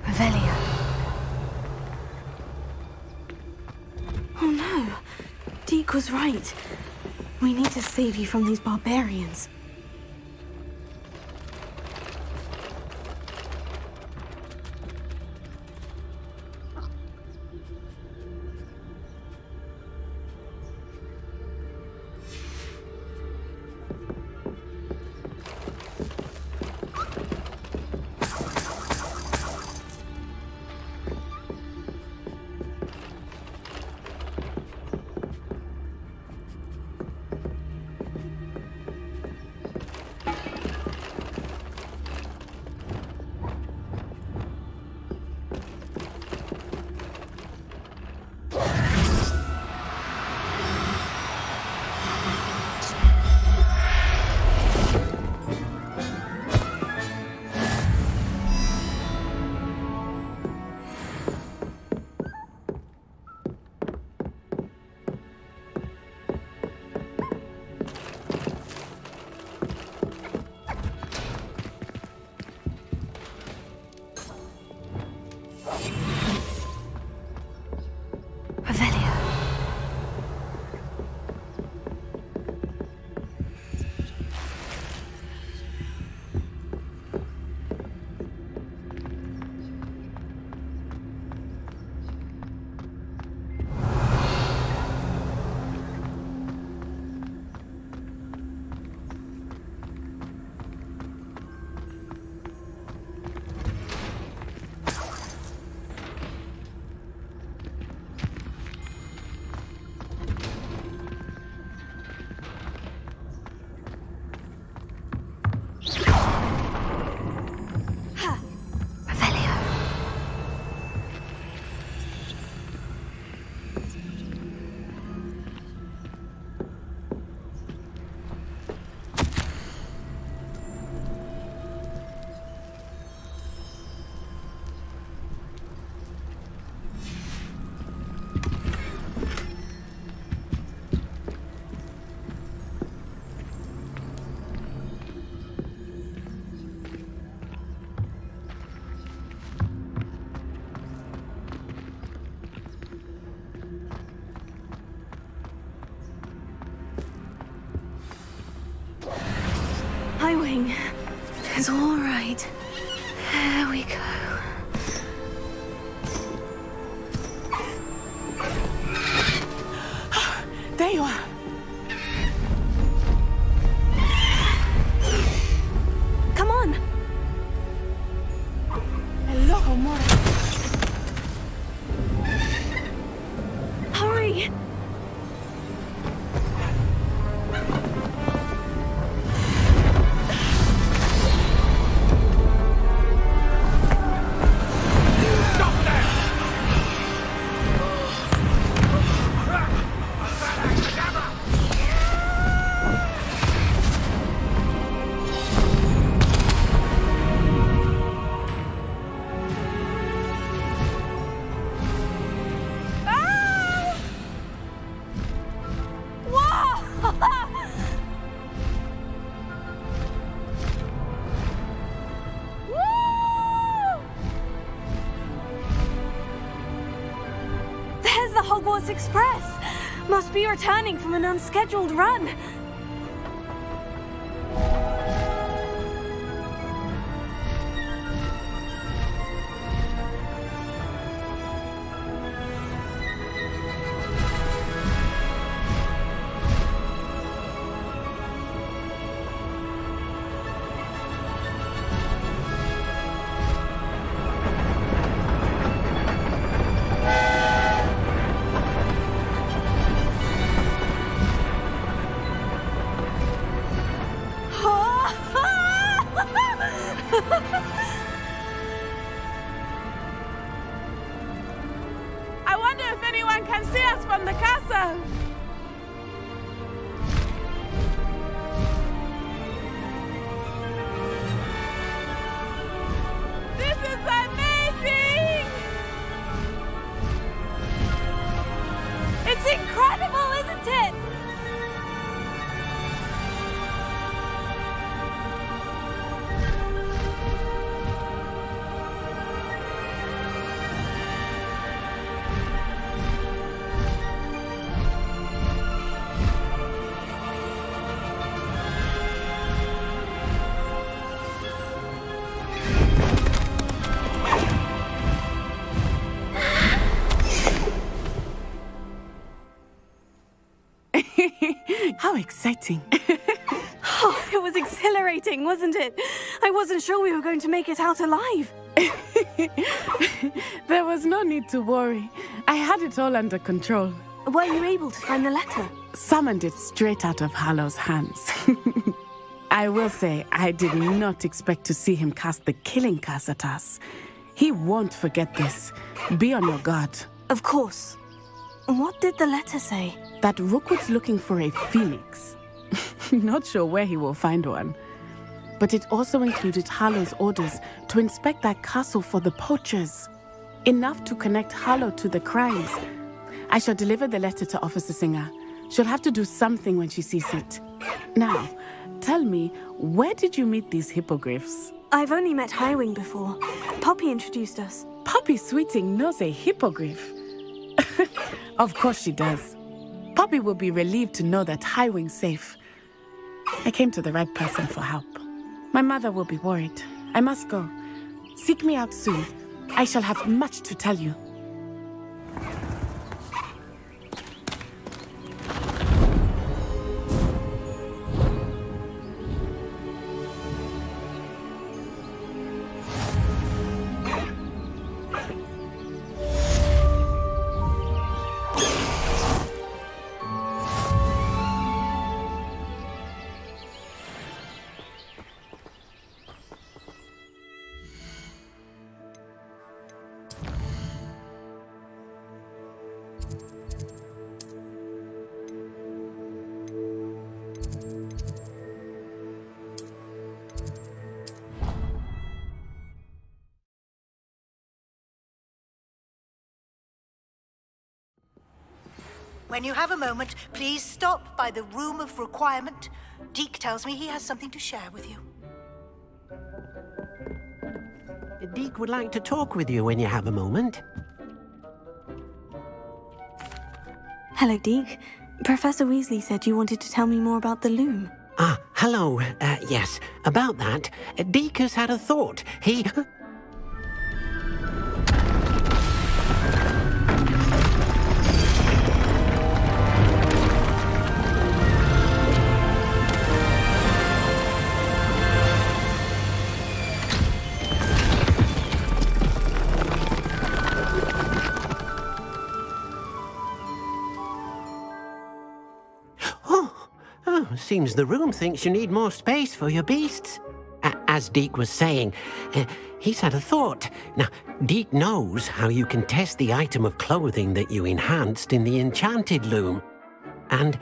Speaker 3: Revelio. Oh no. Deke was right. We need to save you from these barbarians. Darling, it's all right. There we go.
Speaker 11: There you are.
Speaker 3: Come on.
Speaker 11: Hello, Homura.
Speaker 3: Hurry. There's the Hogwarts Express. Must be returning from an unscheduled run.
Speaker 11: I wonder if anyone can see us from the castle. This is amazing!
Speaker 3: It's incredible, isn't it?
Speaker 11: How exciting.
Speaker 3: Oh, it was exhilarating, wasn't it? I wasn't sure we were going to make it out alive.
Speaker 11: There was no need to worry. I had it all under control.
Speaker 3: Were you able to find the letter?
Speaker 11: Summoned it straight out of Harlow's hands. I will say, I did not expect to see him cast the killing curse at us. He won't forget this. Be on your guard.
Speaker 3: Of course. What did the letter say?
Speaker 11: That Rookwood's looking for a phoenix. Not sure where he will find one. But it also included Harlow's orders to inspect that castle for the poachers. Enough to connect Harlow to the crimes. I shall deliver the letter to Officer Singer. She'll have to do something when she sees it. Now, tell me, where did you meet these hippogriffs?
Speaker 3: I've only met Highwing before. Poppy introduced us.
Speaker 11: Poppy Sweeting knows a hippogriff. Of course she does. Poppy will be relieved to know that Highwing's safe. I came to the right person for help. My mother will be worried. I must go. Seek me out soon. I shall have much to tell you.
Speaker 13: When you have a moment, please stop by the Room of Requirement. Deke tells me he has something to share with you.
Speaker 14: Deke would like to talk with you when you have a moment.
Speaker 3: Hello, Deke. Professor Weasley said you wanted to tell me more about the loom.
Speaker 14: Ah, hello. Yes, about that, Deke has had a thought. He... Seems the room thinks you need more space for your beasts. As Deke was saying, he's had a thought. Now, Deke knows how you can test the item of clothing that you enhanced in the enchanted loom. And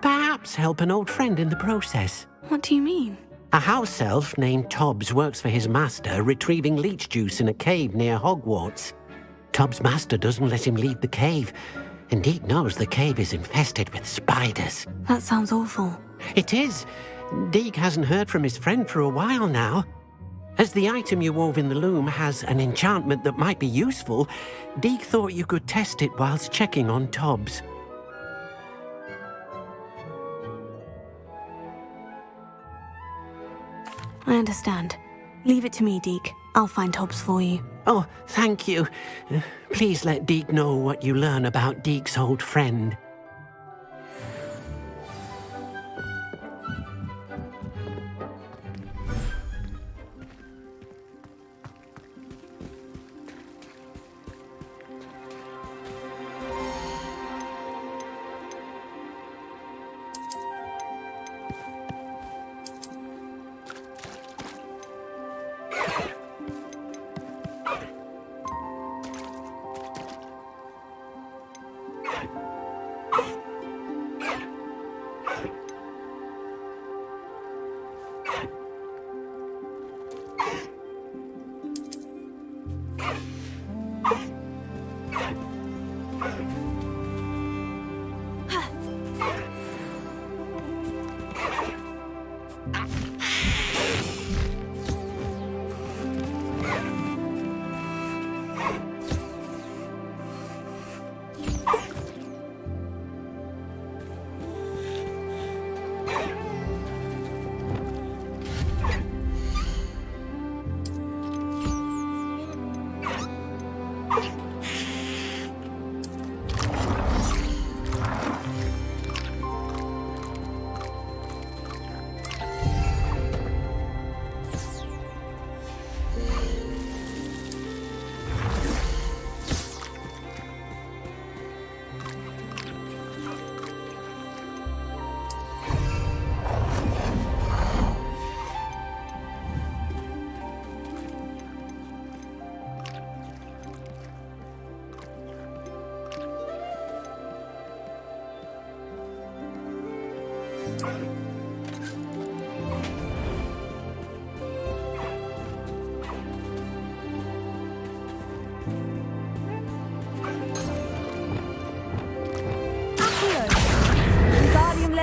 Speaker 14: perhaps help an old friend in the process.
Speaker 3: What do you mean?
Speaker 14: A house elf named Tobbs works for his master, retrieving leech juice in a cave near Hogwarts. Tobbs' master doesn't let him leave the cave, and Deke knows the cave is infested with spiders.
Speaker 3: That sounds awful.
Speaker 14: It is. Deke hasn't heard from his friend for a while now. As the item you wove in the loom has an enchantment that might be useful, Deke thought you could test it whilst checking on Tobbs.
Speaker 3: I understand. Leave it to me, Deke. I'll find Tobbs for you.
Speaker 14: Oh, thank you. Please let Deke know what you learn about Deke's old friend.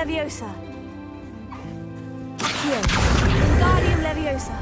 Speaker 3: Leviosa. Accio. Wingardium Leviosa.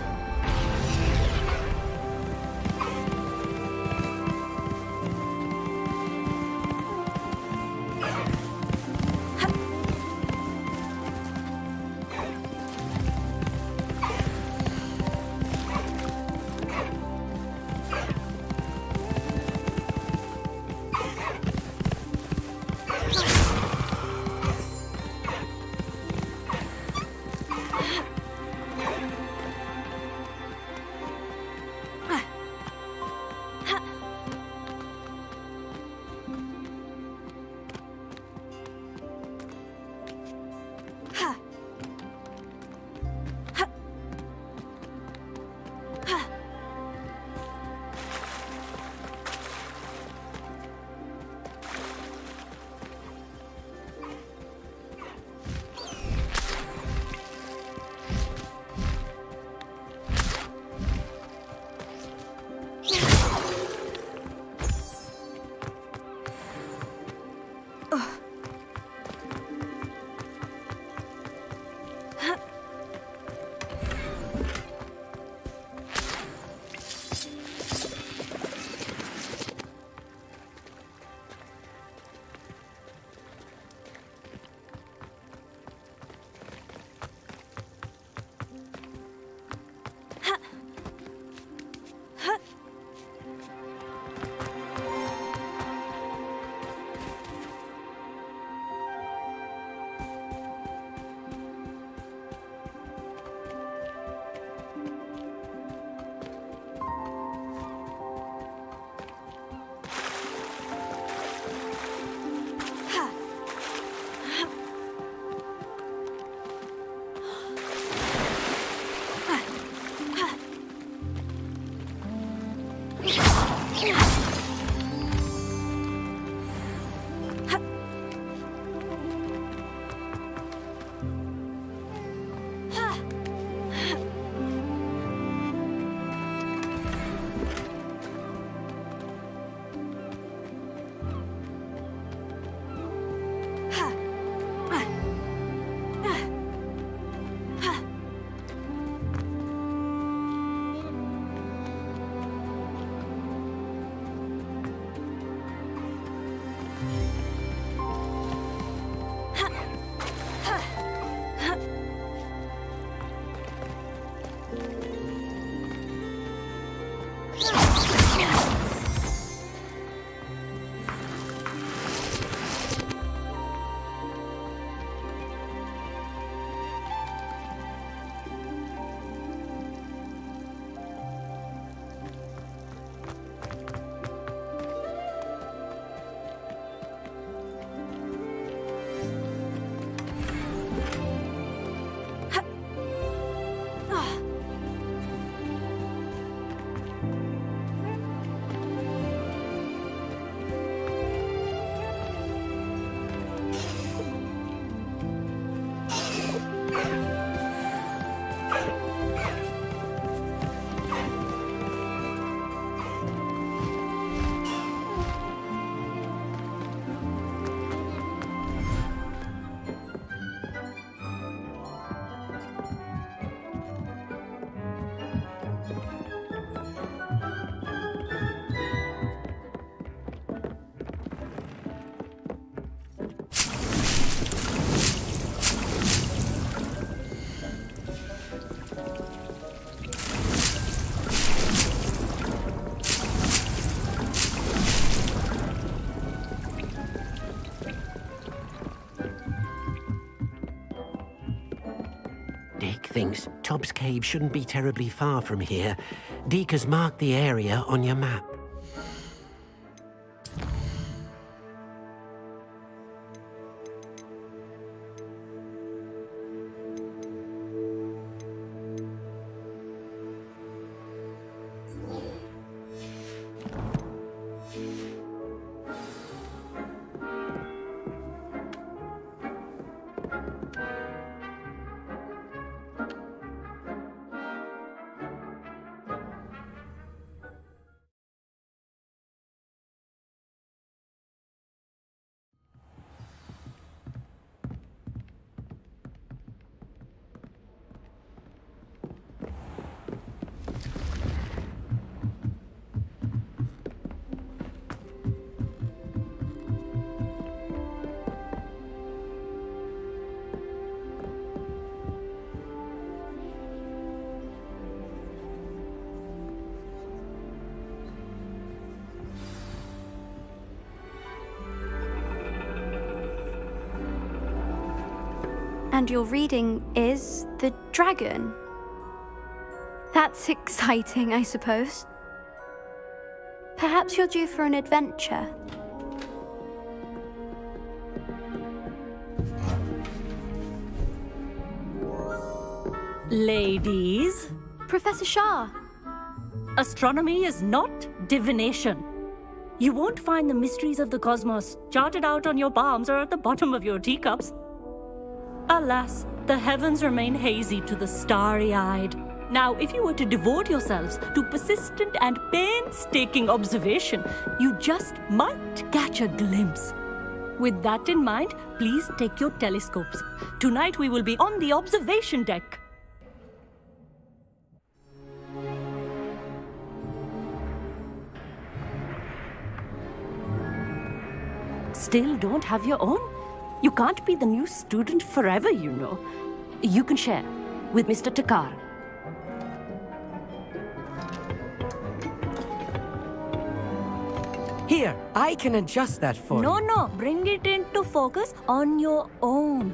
Speaker 14: things, Tobbs Cave shouldn't be terribly far from here. Deke has marked the area on your map.
Speaker 6: And your reading is The Dragon. That's exciting, I suppose. Perhaps you're due for an adventure.
Speaker 15: Ladies.
Speaker 6: Professor Shah.
Speaker 15: Astronomy is not divination. You won't find the mysteries of the cosmos charted out on your palms or at the bottom of your teacups. Alas, the heavens remain hazy to the starry-eyed. Now, if you were to devote yourselves to persistent and painstaking observation, you just might catch a glimpse. With that in mind, please take your telescopes. Tonight we will be on the observation deck. Still don't have your own? You can't be the new student forever, you know. You can share with Mr. Takar.
Speaker 16: Here, I can adjust that for you.
Speaker 15: No, bring it into focus on your own.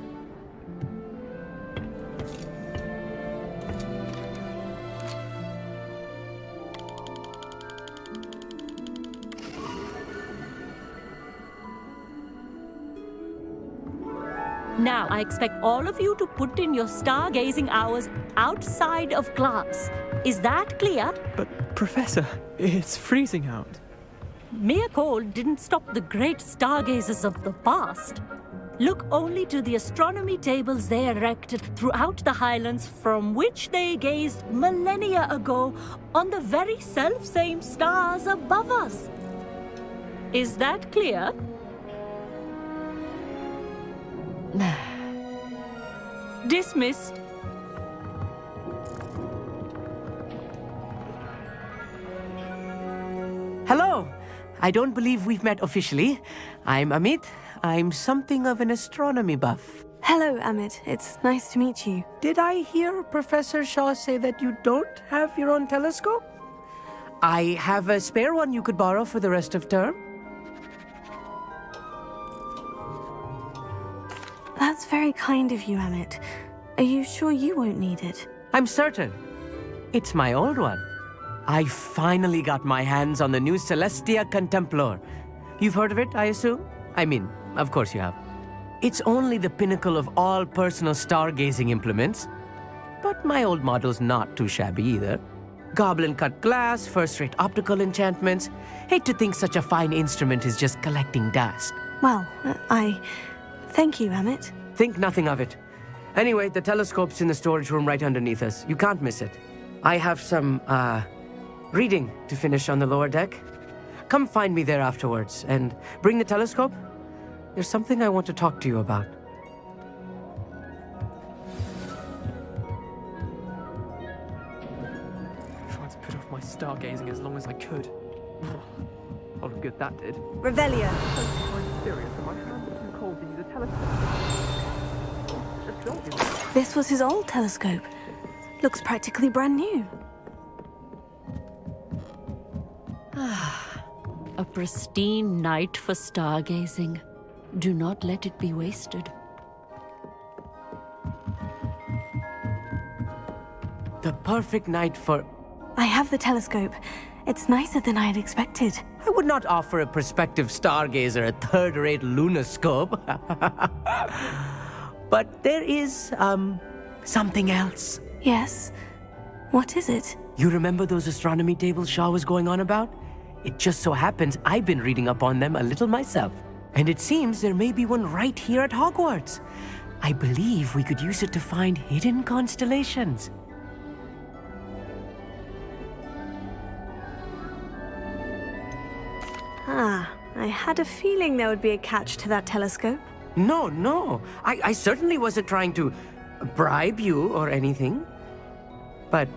Speaker 15: Now, I expect all of you to put in your stargazing hours outside of class. Is that clear?
Speaker 17: But, Professor, it's freezing out.
Speaker 15: Mere cold didn't stop the great stargazers of the past. Look only to the astronomy tables they erected throughout the highlands from which they gazed millennia ago on the very self-same stars above us. Is that clear? Dismissed.
Speaker 16: Hello. I don't believe we've met officially. I'm Amit. I'm something of an astronomy buff.
Speaker 3: Hello, Amit. It's nice to meet you.
Speaker 16: Did I hear Professor Shaw say that you don't have your own telescope? I have a spare one you could borrow for the rest of term.
Speaker 3: That's very kind of you, Amit. Are you sure you won't need it?
Speaker 16: I'm certain. It's my old one. I finally got my hands on the new Celestia Contemplor. You've heard of it, I assume? I mean, of course you have. It's only the pinnacle of all personal stargazing implements. But my old model's not too shabby either. Goblin-cut glass, first-rate optical enchantments. Hate to think such a fine instrument is just collecting dust.
Speaker 3: Well, thank you, Amit.
Speaker 16: Think nothing of it. Anyway, the telescope's in the storage room right underneath us. You can't miss it. I have some, reading to finish on the lower deck. Come find me there afterwards, and bring the telescope. There's something I want to talk to you about.
Speaker 17: Tried to put off my stargazing as long as I could. How good that did.
Speaker 13: Revelio.
Speaker 17: I'm serious, and my hands are too cold to use a telescope.
Speaker 3: This was his old telescope. Looks practically brand new.
Speaker 15: A pristine night for stargazing. Do not let it be wasted.
Speaker 16: The perfect night for...
Speaker 3: I have the telescope. It's nicer than I had expected.
Speaker 16: I would not offer a prospective stargazer a third-rate lunoscope. But there is, something else.
Speaker 3: Yes? What is it?
Speaker 16: You remember those astronomy tables Shaw was going on about? It just so happens I've been reading up on them a little myself. And it seems there may be one right here at Hogwarts. I believe we could use it to find hidden constellations.
Speaker 3: Ah, I had a feeling there would be a catch to that telescope.
Speaker 16: No. I certainly wasn't trying to bribe you or anything. But,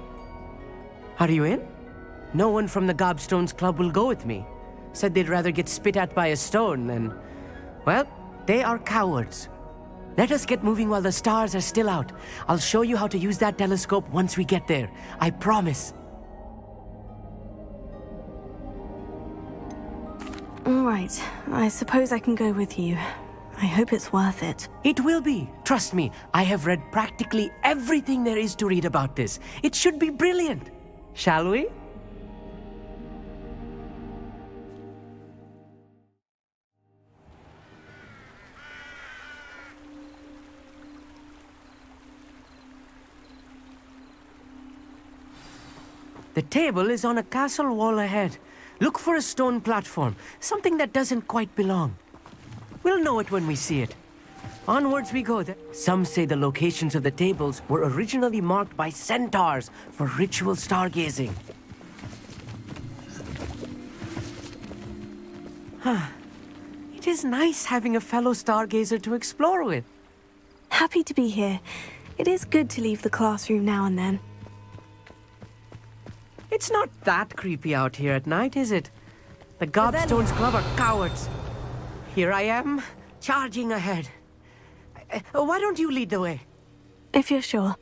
Speaker 16: are you in? No one from the Gobstones Club will go with me. Said they'd rather get spit at by a stone than... Well, they are cowards. Let us get moving while the stars are still out. I'll show you how to use that telescope once we get there. I promise.
Speaker 3: All right, I suppose I can go with you. I hope it's worth it.
Speaker 16: It will be. Trust me, I have read practically everything there is to read about this. It should be brilliant. Shall we? The table is on a castle wall ahead. Look for a stone platform, something that doesn't quite belong. We'll know it when we see it. Onwards we go. Some say the locations of the tables were originally marked by centaurs for ritual stargazing. It is nice having a fellow stargazer to explore with.
Speaker 3: Happy to be here. It is good to leave the classroom now and then.
Speaker 16: It's not that creepy out here at night, is it? The Gobstones Club are cowards. Here I am, charging ahead. Why don't you lead the way?
Speaker 3: If you're sure.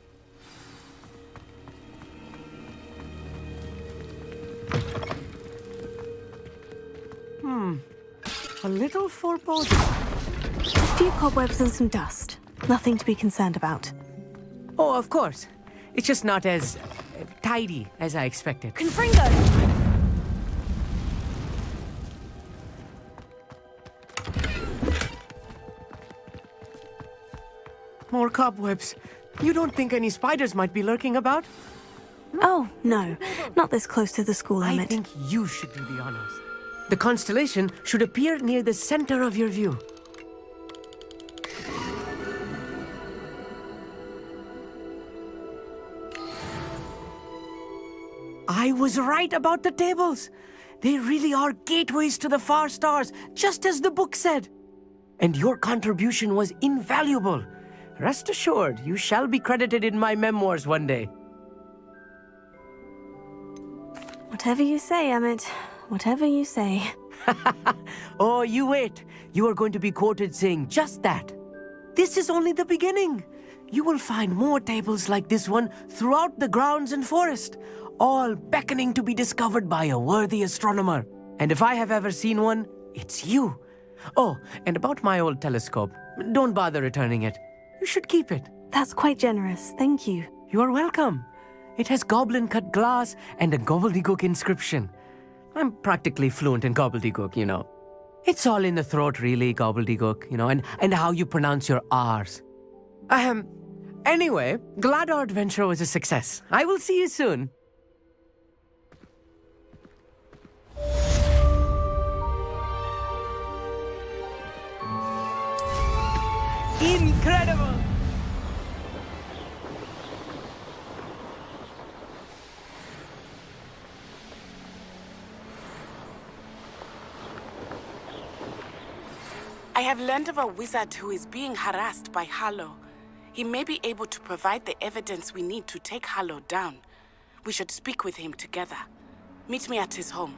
Speaker 16: A little foreboding.
Speaker 3: A few cobwebs and some dust. Nothing to be concerned about.
Speaker 16: Oh, of course. It's just not as tidy as I expected.
Speaker 12: Confringo!
Speaker 16: More cobwebs. You don't think any spiders might be lurking about?
Speaker 3: Oh, no. Not this close to the school
Speaker 16: I
Speaker 3: limit.
Speaker 16: think you should do the honors. The constellation should appear near the center of your view. I was right about the tables. They really are gateways to the far stars, just as the book said. And your contribution was invaluable. Rest assured, you shall be credited in my memoirs one day.
Speaker 3: Whatever you say, Emmett. Whatever you say.
Speaker 16: Oh, you wait. You are going to be quoted saying just that. This is only the beginning. You will find more tables like this one throughout the grounds and forest, all beckoning to be discovered by a worthy astronomer. And if I have ever seen one, it's you. Oh, and about my old telescope, don't bother returning it. You should keep it.
Speaker 3: That's quite generous, thank you.
Speaker 16: You are welcome. It has goblin-cut glass and a gobbledygook inscription. I'm practically fluent in gobbledygook, you know. It's all in the throat, really, gobbledygook, you know, and how you pronounce your R's. Anyway, glad our adventure was a success. I will see you soon. Incredible!
Speaker 11: I have learned of a wizard who is being harassed by Harlow. He may be able to provide the evidence we need to take Harlow down. We should speak with him together. Meet me at his home.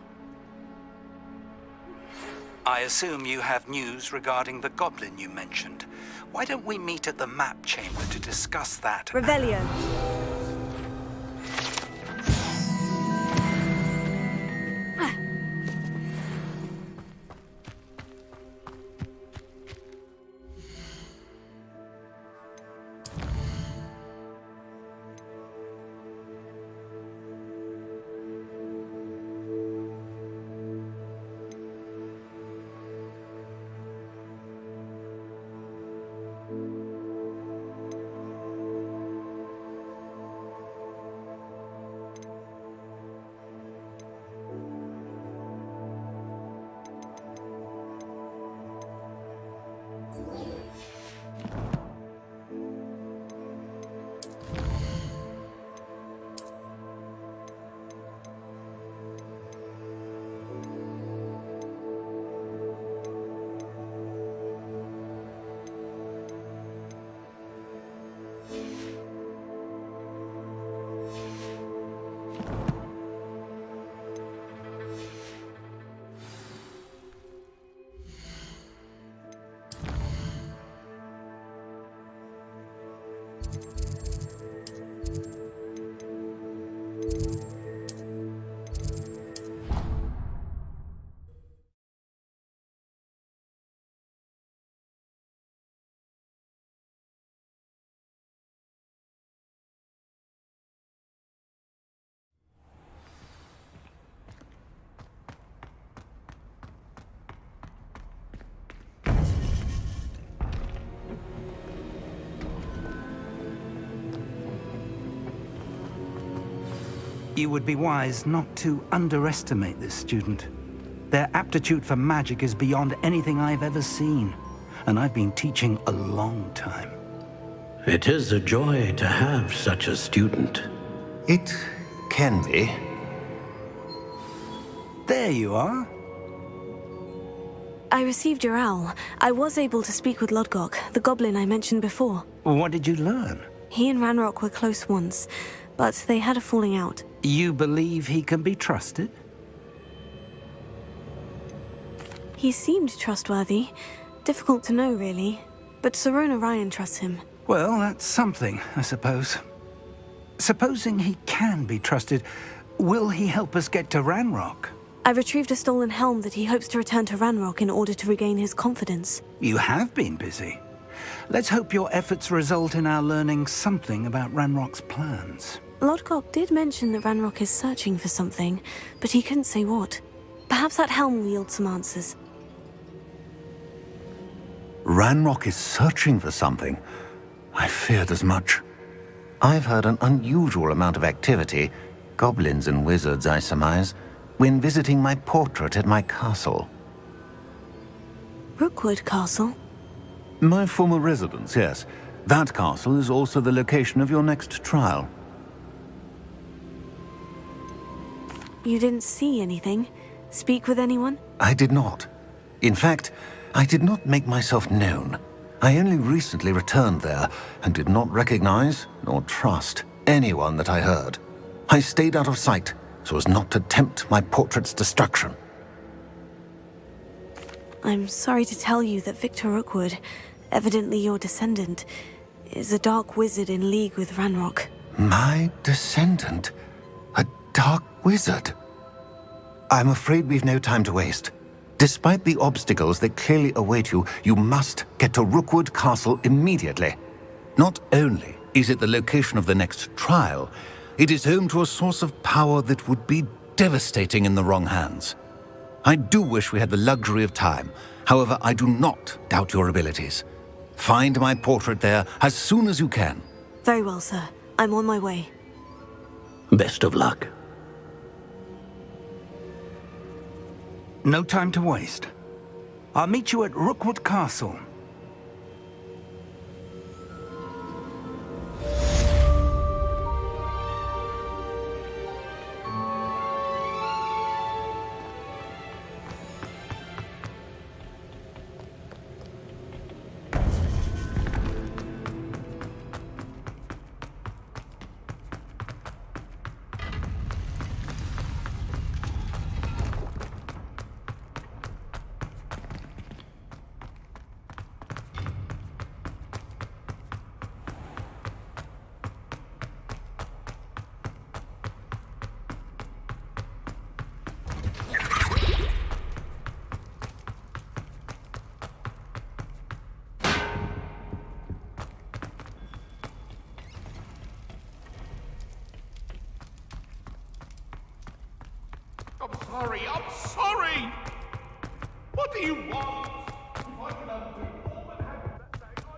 Speaker 18: I assume you have news regarding the goblin you mentioned. Why don't we meet at the map chamber to discuss that?
Speaker 4: Revelio.
Speaker 18: You would be wise not to underestimate this student. Their aptitude for magic is beyond anything I've ever seen, and I've been teaching a long time.
Speaker 14: It is a joy to have such a student.
Speaker 19: It can be.
Speaker 18: There you are.
Speaker 3: I received your owl. I was able to speak with Lodgok, the goblin I mentioned before.
Speaker 18: What did you learn?
Speaker 3: He and Ranrock were close once, but they had a falling out.
Speaker 18: You believe he can be trusted?
Speaker 3: He seemed trustworthy. Difficult to know, really. But Sirona Ryan trusts him.
Speaker 18: Well, that's something, I suppose. Supposing he can be trusted, will he help us get to Ranrock?
Speaker 3: I retrieved a stolen helm that he hopes to return to Ranrock in order to regain his confidence.
Speaker 18: You have been busy. Let's hope your efforts result in our learning something about Ranrock's plans.
Speaker 3: Lodgok did mention that Ranrock is searching for something, but he couldn't say what. Perhaps that helm will yield some answers.
Speaker 19: Ranrock is searching for something. I feared as much. I've heard an unusual amount of activity, goblins and wizards, I surmise, when visiting my portrait at my castle.
Speaker 3: Rookwood Castle?
Speaker 19: My former residence, yes. That castle is also the location of your next trial.
Speaker 3: You didn't see anything? Speak with anyone?
Speaker 19: I did not. In fact, I did not make myself known. I only recently returned there and did not recognize nor trust anyone that I heard. I stayed out of sight so as not to tempt my portrait's destruction.
Speaker 3: I'm sorry to tell you that Victor Rookwood, evidently your descendant, is a dark wizard in league with Ranrock.
Speaker 19: My descendant? A dark wizard? I'm afraid we've no time to waste. Despite the obstacles that clearly await you, you must get to Rookwood Castle immediately. Not only is it the location of the next trial, it is home to a source of power that would be devastating in the wrong hands. I do wish we had the luxury of time. However, I do not doubt your abilities. Find my portrait there as soon as you can.
Speaker 3: Very well, sir. I'm on my way.
Speaker 14: Best of luck.
Speaker 18: No time to waste. I'll meet you at Rookwood Castle.
Speaker 10: I'm sorry! What do you want? If I can undo all that happened that day,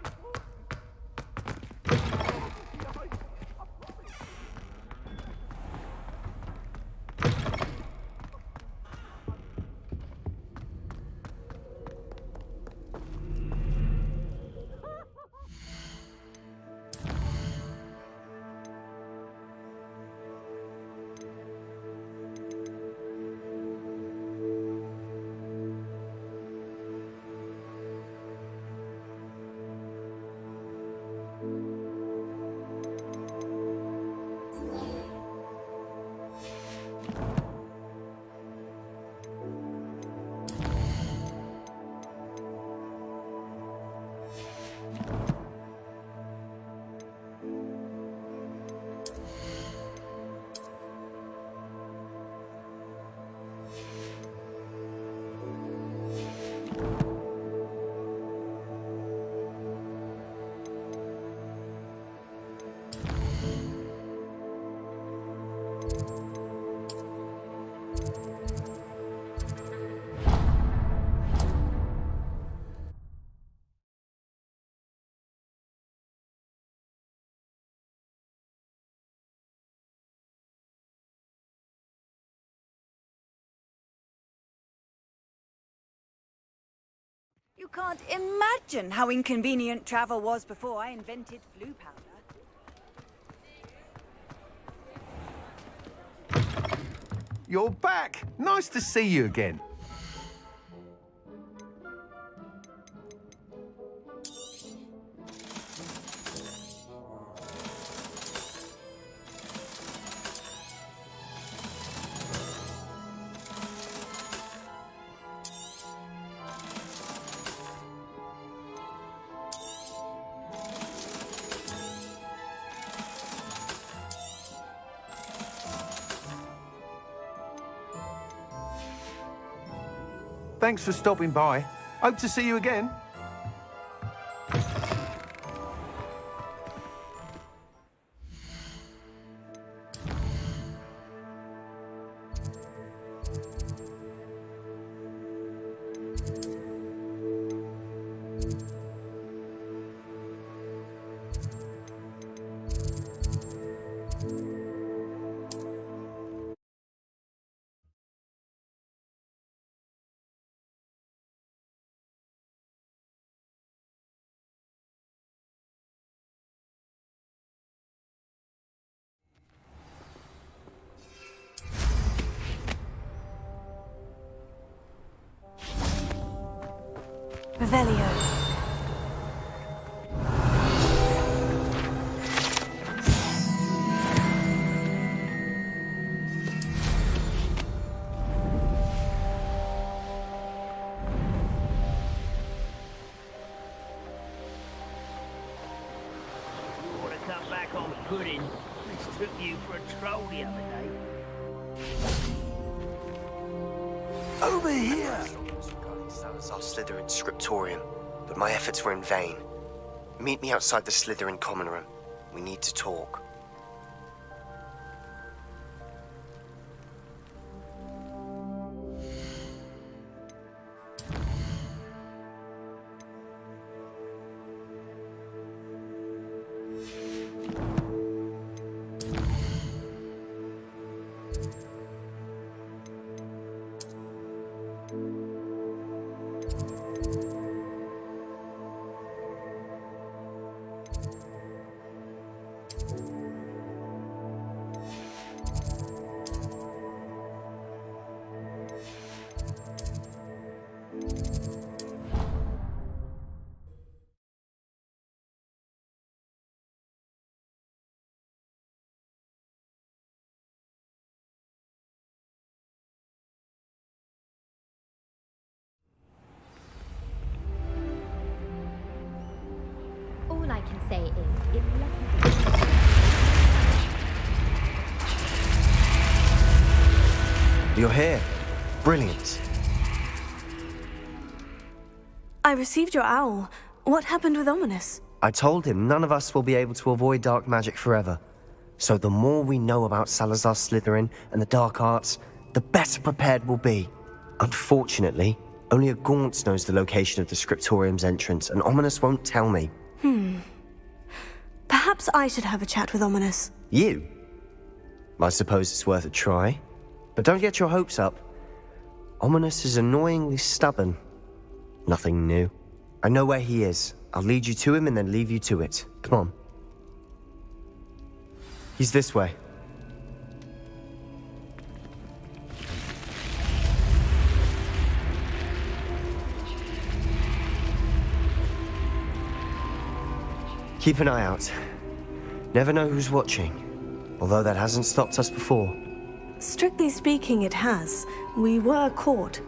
Speaker 4: You can't imagine how inconvenient travel was before I invented blue powder.
Speaker 20: You're back! Nice to see you again. Thanks for stopping by. Hope to see you again.
Speaker 3: Revelio.
Speaker 21: Want to come back on pudding? This took you for a troll the other day.
Speaker 2: Over here! Salazar Slytherin scriptorium, but my efforts were in vain. Meet me outside the Slytherin common room. We need to talk.
Speaker 5: All I can say is it
Speaker 2: You're here. Brilliant.
Speaker 3: I received your owl. What happened with Ominous?
Speaker 2: I told him none of us will be able to avoid dark magic forever. So the more we know about Salazar Slytherin and the dark arts, the better prepared we'll be. Unfortunately, only a Gaunt knows the location of the Scriptorium's entrance, and Ominous won't tell me.
Speaker 3: Perhaps I should have a chat with Ominous.
Speaker 2: You? I suppose it's worth a try. But don't get your hopes up. Ominous is annoyingly stubborn. Nothing new. I know where he is. I'll lead you to him and then leave you to it. Come on. He's this way. Keep an eye out. Never know who's watching, although that hasn't stopped us before.
Speaker 3: Strictly speaking, it has. We were caught.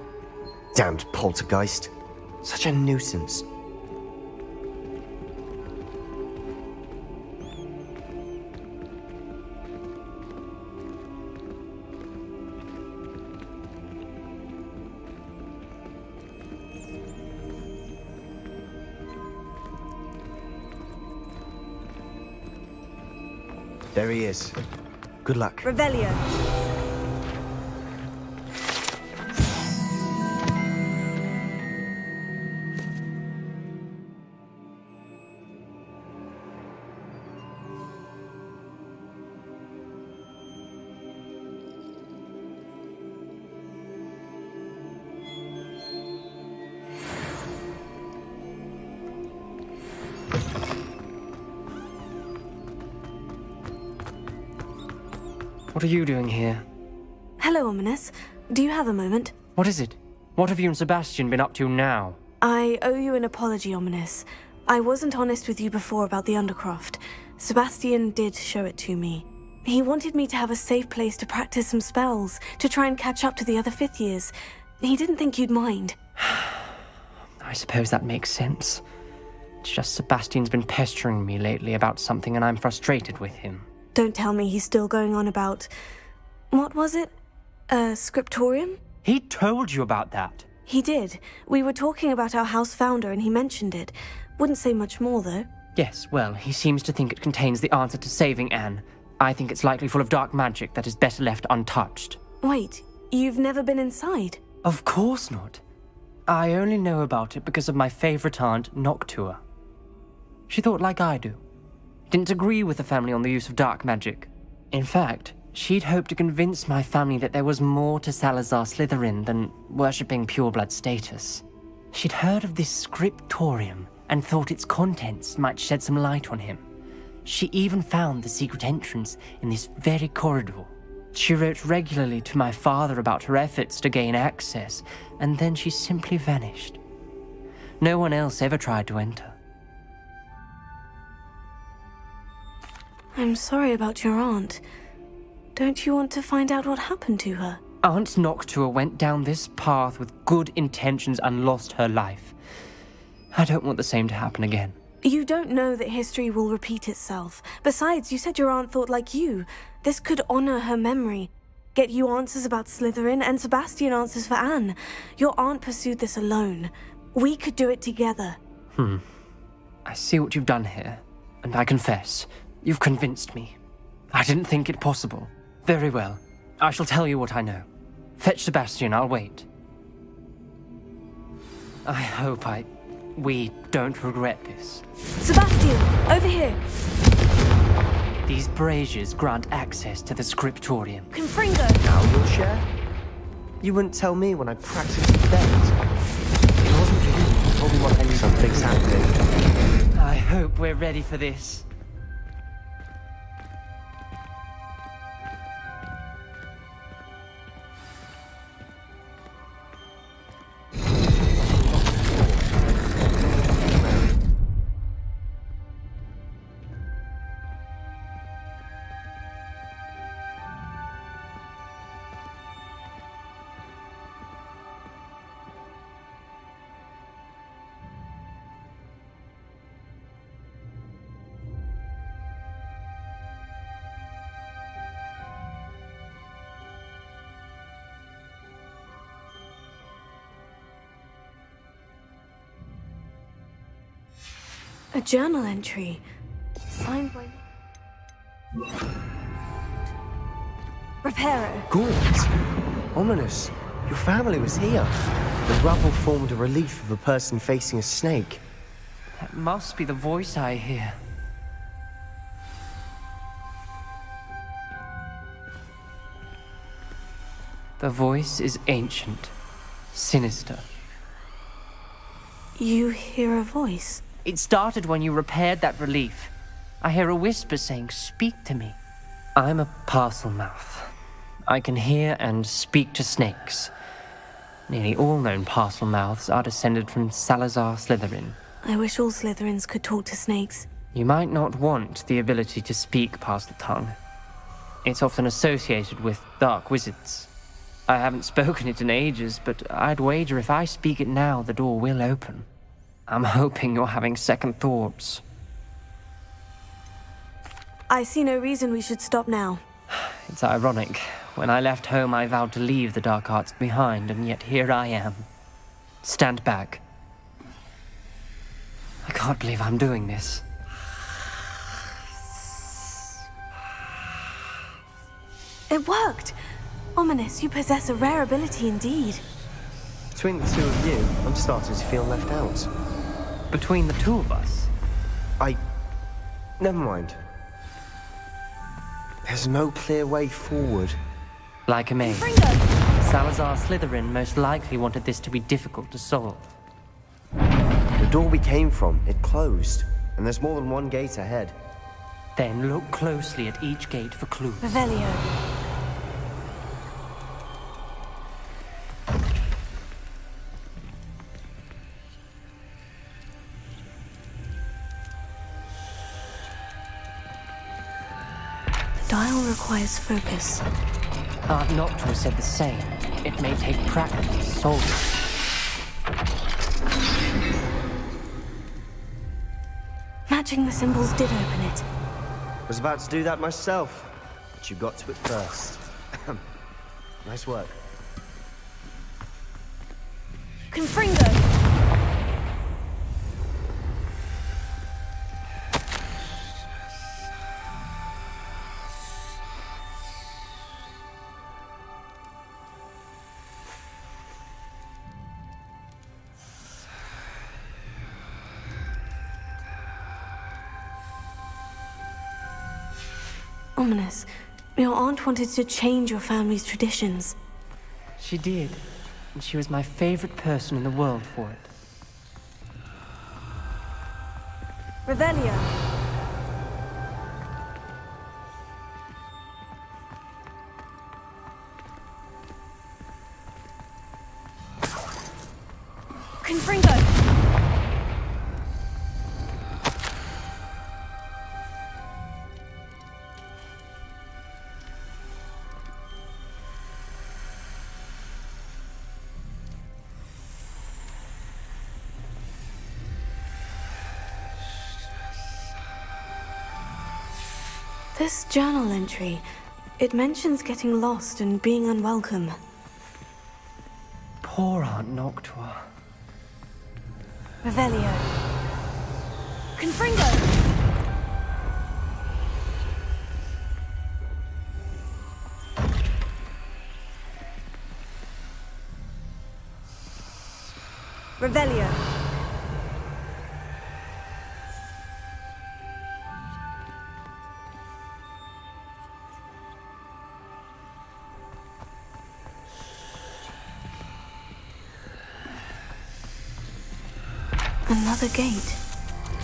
Speaker 2: Damned poltergeist. Such a nuisance. There he is. Good luck.
Speaker 4: Revelio.
Speaker 1: What are you doing here?
Speaker 3: Hello, Ominous. Do you have a moment?
Speaker 1: What is it? What have you and Sebastian been up to now?
Speaker 3: I owe you an apology, Ominous. I wasn't honest with you before about the Undercroft. Sebastian did show it to me. He wanted me to have a safe place to practice some spells, to try and catch up to the other 5th years. He didn't think you'd mind.
Speaker 1: I suppose that makes sense. It's just Sebastian's been pestering me lately about something and I'm frustrated with him.
Speaker 3: Don't tell me he's still going on about... What was it? Scriptorium?
Speaker 1: He told you about that?
Speaker 3: He did. We were talking about our house founder and he mentioned it. Wouldn't say much more, though.
Speaker 1: Yes, well, he seems to think it contains the answer to saving Anne. I think it's likely full of dark magic that is better left untouched.
Speaker 3: Wait, you've never been inside?
Speaker 1: Of course not. I only know about it because of my favorite aunt, Noctua. She thought like I do. Didn't agree with the family on the use of dark magic. In fact, she'd hoped to convince my family that there was more to Salazar Slytherin than worshipping pureblood status. She'd heard of this scriptorium and thought its contents might shed some light on him. She even found the secret entrance in this very corridor. She wrote regularly to my father about her efforts to gain access, and then she simply vanished. No one else ever tried to enter.
Speaker 3: I'm sorry about your aunt. Don't you want to find out what happened to her?
Speaker 1: Aunt Noctua went down this path with good intentions and lost her life. I don't want the same to happen again.
Speaker 3: You don't know that history will repeat itself. Besides, you said your aunt thought like you. This could honor her memory. Get you answers about Slytherin and Sebastian answers for Anne. Your aunt pursued this alone. We could do it together.
Speaker 1: I see what you've done here, and I confess, you've convinced me. I didn't think it possible. Very well. I shall tell you what I know. Fetch Sebastian, I'll wait. I hope we don't regret this.
Speaker 3: Sebastian, over here.
Speaker 1: These braziers grant access to the scriptorium.
Speaker 3: Confringo.
Speaker 2: Now you'll share? You wouldn't tell me when I practiced bends. It wasn't you who told me what any something's happening.
Speaker 1: I hope we're ready for this.
Speaker 3: A journal entry. Signed by... Reparo.
Speaker 2: Gaunt! Ominous. Your family was here. The rubble formed a relief of a person facing a snake.
Speaker 1: That must be the voice I hear. The voice is ancient, sinister.
Speaker 3: You hear a voice?
Speaker 1: It started when you repaired that relief. I hear a whisper saying, "Speak to me." I'm a Parselmouth. I can hear and speak to snakes. Nearly all known Parselmouths are descended from Salazar Slytherin.
Speaker 3: I wish all Slytherins could talk to snakes.
Speaker 1: You might not want the ability to speak Parseltongue. It's often associated with dark wizards. I haven't spoken it in ages, but I'd wager if I speak it now, the door will open. I'm hoping you're having second thoughts.
Speaker 3: I see no reason we should stop now.
Speaker 1: It's ironic. When I left home, I vowed to leave the dark arts behind, and yet here I am. Stand back. I can't believe I'm doing this.
Speaker 3: It worked! Ominous, you possess a rare ability indeed.
Speaker 2: Between the two of you, I'm starting to feel left out.
Speaker 1: Between the two of us?
Speaker 2: Never mind. There's no clear way forward.
Speaker 1: Like a maid. Salazar Slytherin most likely wanted this to be difficult to solve.
Speaker 2: The door we came from, it closed. And there's more than one gate ahead.
Speaker 1: Then look closely at each gate for clues.
Speaker 3: Revelio. dial requires focus.
Speaker 1: Aunt Noctua said the same. It may take practice to solve
Speaker 3: it. Matching the symbols did open it.
Speaker 2: Was about to do that myself, but you got to it first. Nice work.
Speaker 3: Confringo! Ominous. Your aunt wanted to change your family's traditions.
Speaker 1: She did, and she was my favorite person in the world for it.
Speaker 3: Revelio. Confringo! This journal entry, it mentions getting lost and being unwelcome.
Speaker 1: Poor Aunt Noctua.
Speaker 3: Revelio. Confringo! Revelio. Another gate.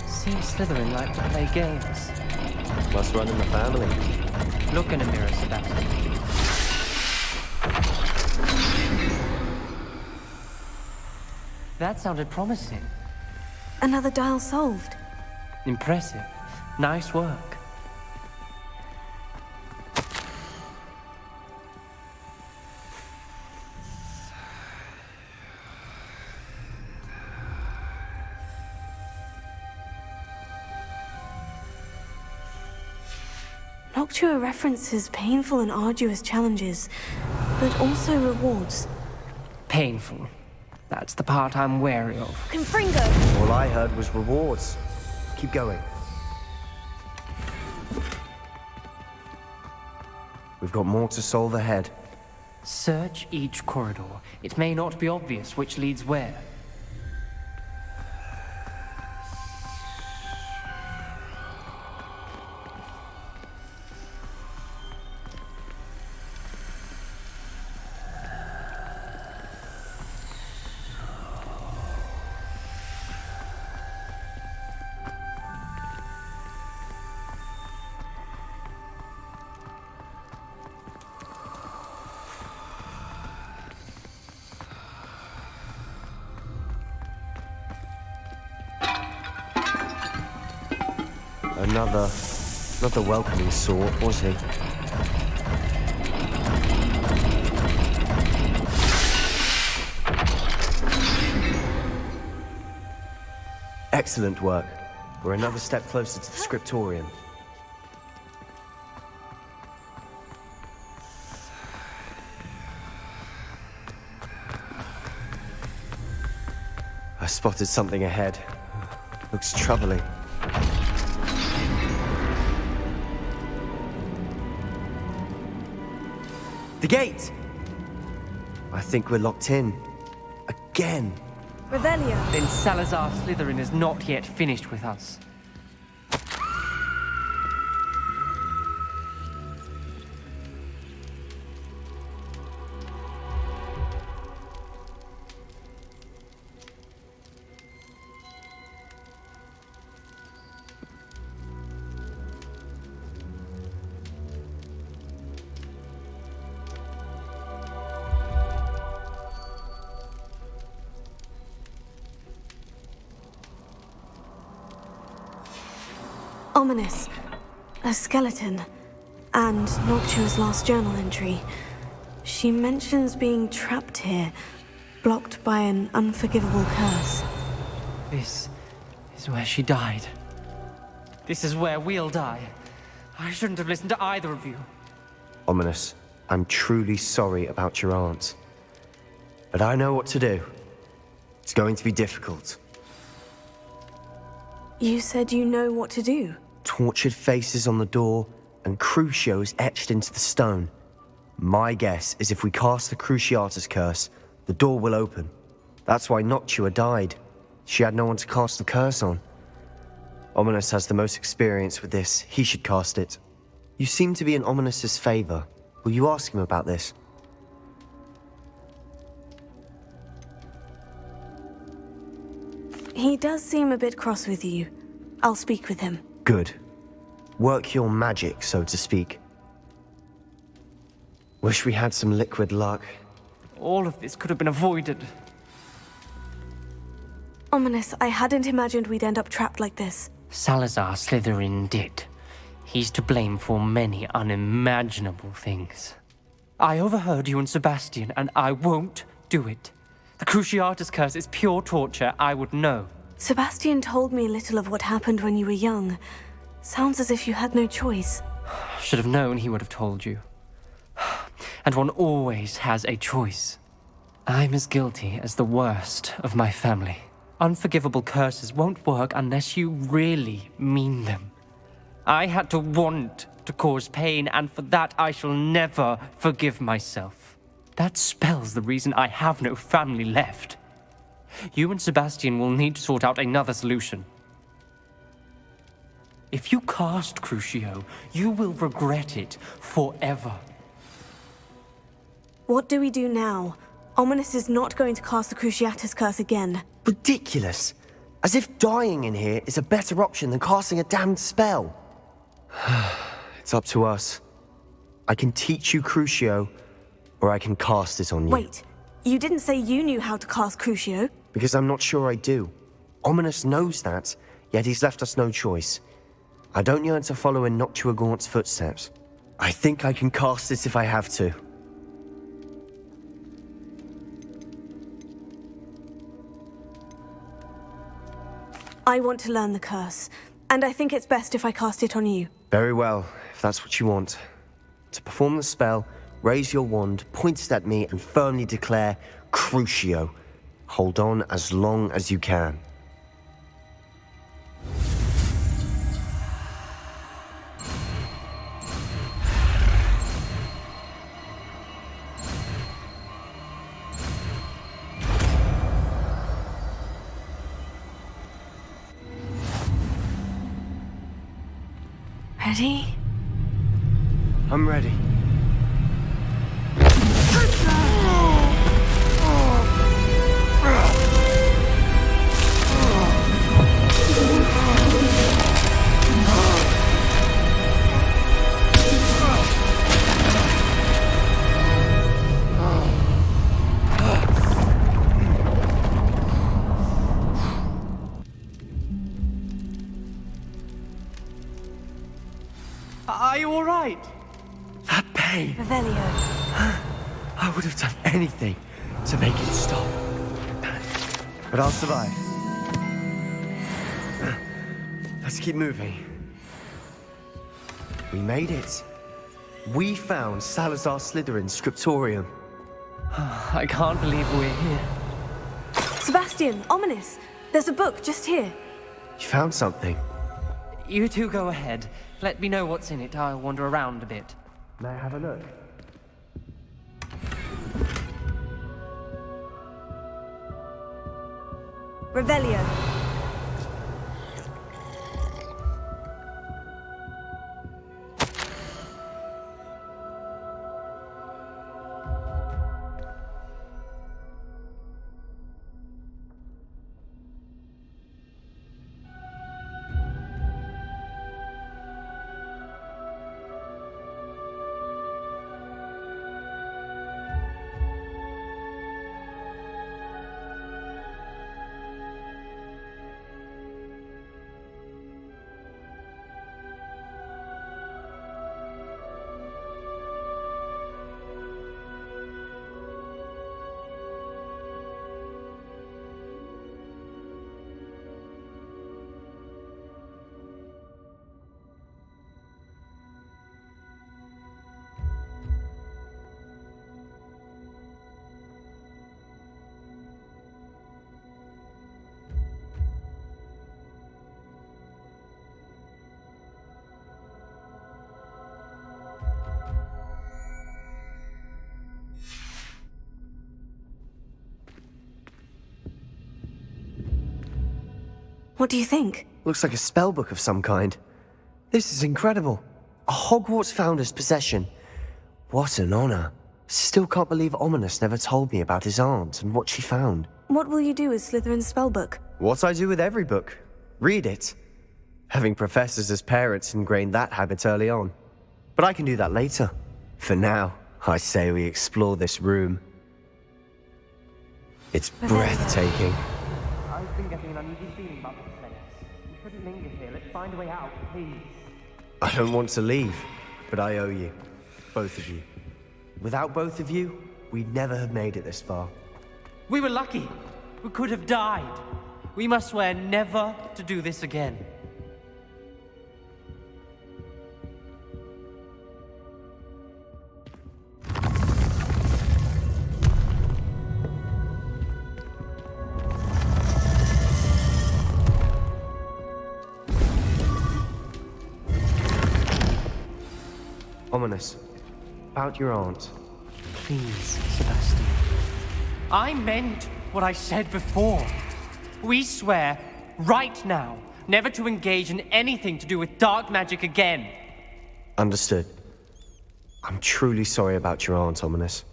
Speaker 1: Seems Slytherin like to play games.
Speaker 2: Must run in the family.
Speaker 1: Look in a mirror, Sebastian. That sounded promising.
Speaker 3: Another dial solved.
Speaker 1: Impressive. Nice work.
Speaker 3: Noctua references painful and arduous challenges, but also rewards.
Speaker 1: Painful. That's the part I'm wary of.
Speaker 3: Confringo!
Speaker 2: All I heard was rewards. Keep going. We've got more to solve ahead.
Speaker 1: Search each corridor. It may not be obvious which leads where.
Speaker 2: Not the welcoming sort, was he? Excellent work. We're another step closer to the scriptorium. I spotted something ahead. Looks troubling. The gate! I think we're locked in. Again.
Speaker 3: Revelio.
Speaker 1: Then Salazar Slytherin is not yet finished with us.
Speaker 3: Ominous. A skeleton. and Noctua's last journal entry. She mentions being trapped here, blocked by an unforgivable curse.
Speaker 1: This is where she died. This is where we'll die. I shouldn't have listened to either of you.
Speaker 2: Ominous, I'm truly sorry about your aunt. But I know what to do. It's going to be difficult.
Speaker 3: You said you know what to do.
Speaker 2: Tortured faces on the door, and Crucio is etched into the stone. My guess is if we cast the Cruciatus curse, the door will open. That's why Noctua died. She had no one to cast the curse on. Ominous has the most experience with this. He should cast it. You seem to be in Ominous's favor. Will you ask him about this?
Speaker 3: He does seem a bit cross with you. I'll speak with him.
Speaker 2: Good. Work your magic, so to speak. Wish we had some liquid luck.
Speaker 1: All of this could have been avoided.
Speaker 3: Ominous, I hadn't imagined we'd end up trapped like this.
Speaker 1: Salazar Slytherin did. He's to blame for many unimaginable things. I overheard you and Sebastian, and I won't do it. The Cruciatus curse is pure torture. I would know.
Speaker 3: Sebastian told me a little of what happened when you were young. Sounds as if you had no choice.
Speaker 1: Should have known he would have told you. And one always has a choice. I'm as guilty as the worst of my family. Unforgivable curses won't work unless you really mean them. I had to want to cause pain, and for that I shall never forgive myself. That spells the reason I have no family left. You and Sebastian will need to sort out another solution. If you cast Crucio, you will regret it forever.
Speaker 3: What do we do now? Ominous is not going to cast the Cruciatus curse again.
Speaker 2: Ridiculous! As if dying in here is a better option than casting a damned spell. It's up to us. I can teach you Crucio, or I can cast it on you.
Speaker 3: Wait, you didn't say you knew how to cast Crucio?
Speaker 2: Because I'm not sure I do. Ominous knows that, yet he's left us no choice. I don't yearn to follow in Noctua Gaunt's footsteps. I think I can cast it if I have to.
Speaker 3: I want to learn the curse, and I think it's best if I cast it on you.
Speaker 2: Very well, if that's what you want. To perform the spell, raise your wand, point it at me, and firmly declare, Crucio. Hold on as long as you can.
Speaker 3: Ready?
Speaker 2: I'm ready.
Speaker 1: Are you all right?
Speaker 2: That pain.
Speaker 3: Revelio.
Speaker 2: I would have done anything to make it stop. But I'll survive. Let's keep moving. We made it. We found Salazar Slytherin's scriptorium.
Speaker 1: I can't believe we're here.
Speaker 3: Sebastian, Ominous, there's a book just here.
Speaker 2: You found something.
Speaker 1: You two go ahead. Let me know what's in it. I'll wander around a bit.
Speaker 2: May I have a look?
Speaker 3: Revelio. What do you think?
Speaker 2: Looks like a spellbook of some kind. This is incredible. A Hogwarts founder's possession. What an honor. Still can't believe Ominis never told me about his aunt and what she found.
Speaker 3: What will you do with Slytherin's spellbook?
Speaker 2: What I do with every book. Read it. Having professors as parents ingrained that habit early on. But I can do that later. For now, I say we explore this room. It's breathtaking.
Speaker 1: I've been getting an uneasy feeling about this place. We shouldn't linger here. Let's find a way out, please.
Speaker 2: I don't want to leave, but I owe you. Both of you. Without both of you, we'd never have made it this far.
Speaker 1: We were lucky. We could have died. We must swear never to do this again.
Speaker 2: Ominis, about your aunt.
Speaker 1: Please, Sebastian. I meant what I said before. We swear, right now, never to engage in anything to do with dark magic again.
Speaker 2: Understood. I'm truly sorry about your aunt, Ominis.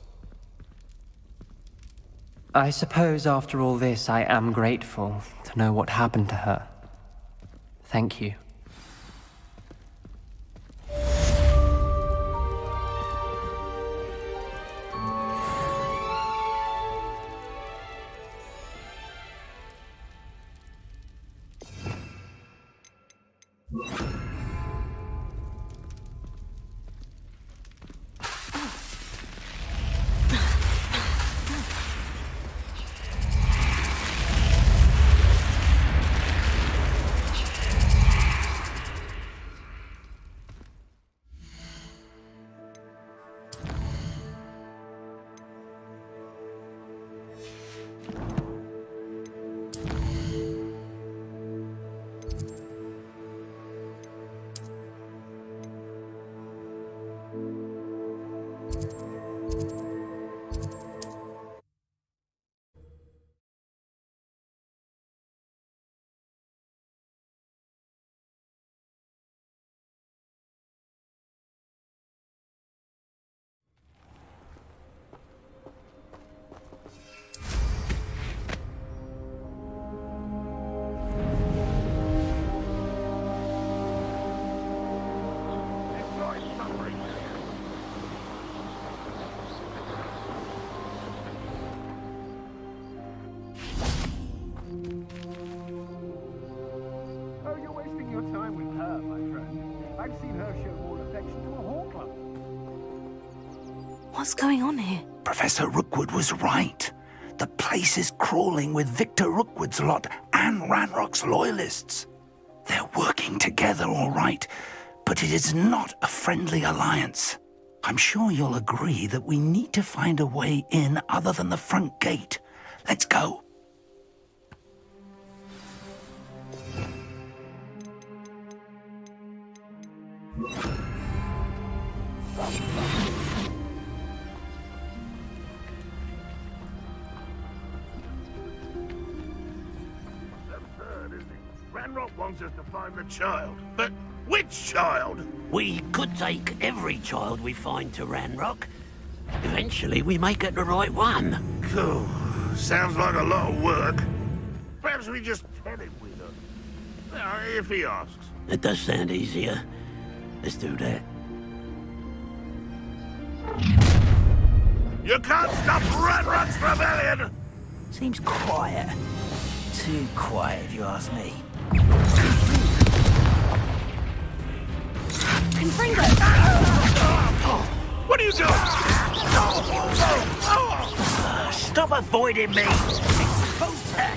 Speaker 1: I suppose after all this, I am grateful to know what happened to her. Thank you.
Speaker 3: What's going on here?
Speaker 18: Professor Rookwood was right. The place is crawling with Victor Rookwood's lot and Ranrock's loyalists. They're working together, all right, but it is not a friendly alliance. I'm sure you'll agree that we need to find a way in other than the front gate. Let's go.
Speaker 10: Ranrock wants us to find the child. But which child?
Speaker 14: We could take every child we find to Ranrock. Eventually, we may get the right one.
Speaker 10: Cool. Sounds like a lot of work. Perhaps we just tell him we know. If he asks.
Speaker 14: It does sound easier. Let's do that.
Speaker 10: You can't stop Ranrock's rebellion!
Speaker 9: Seems quiet. Too quiet, if you ask me.
Speaker 12: Confringo!
Speaker 10: What are you doing?
Speaker 9: Stop avoiding me! Expose her!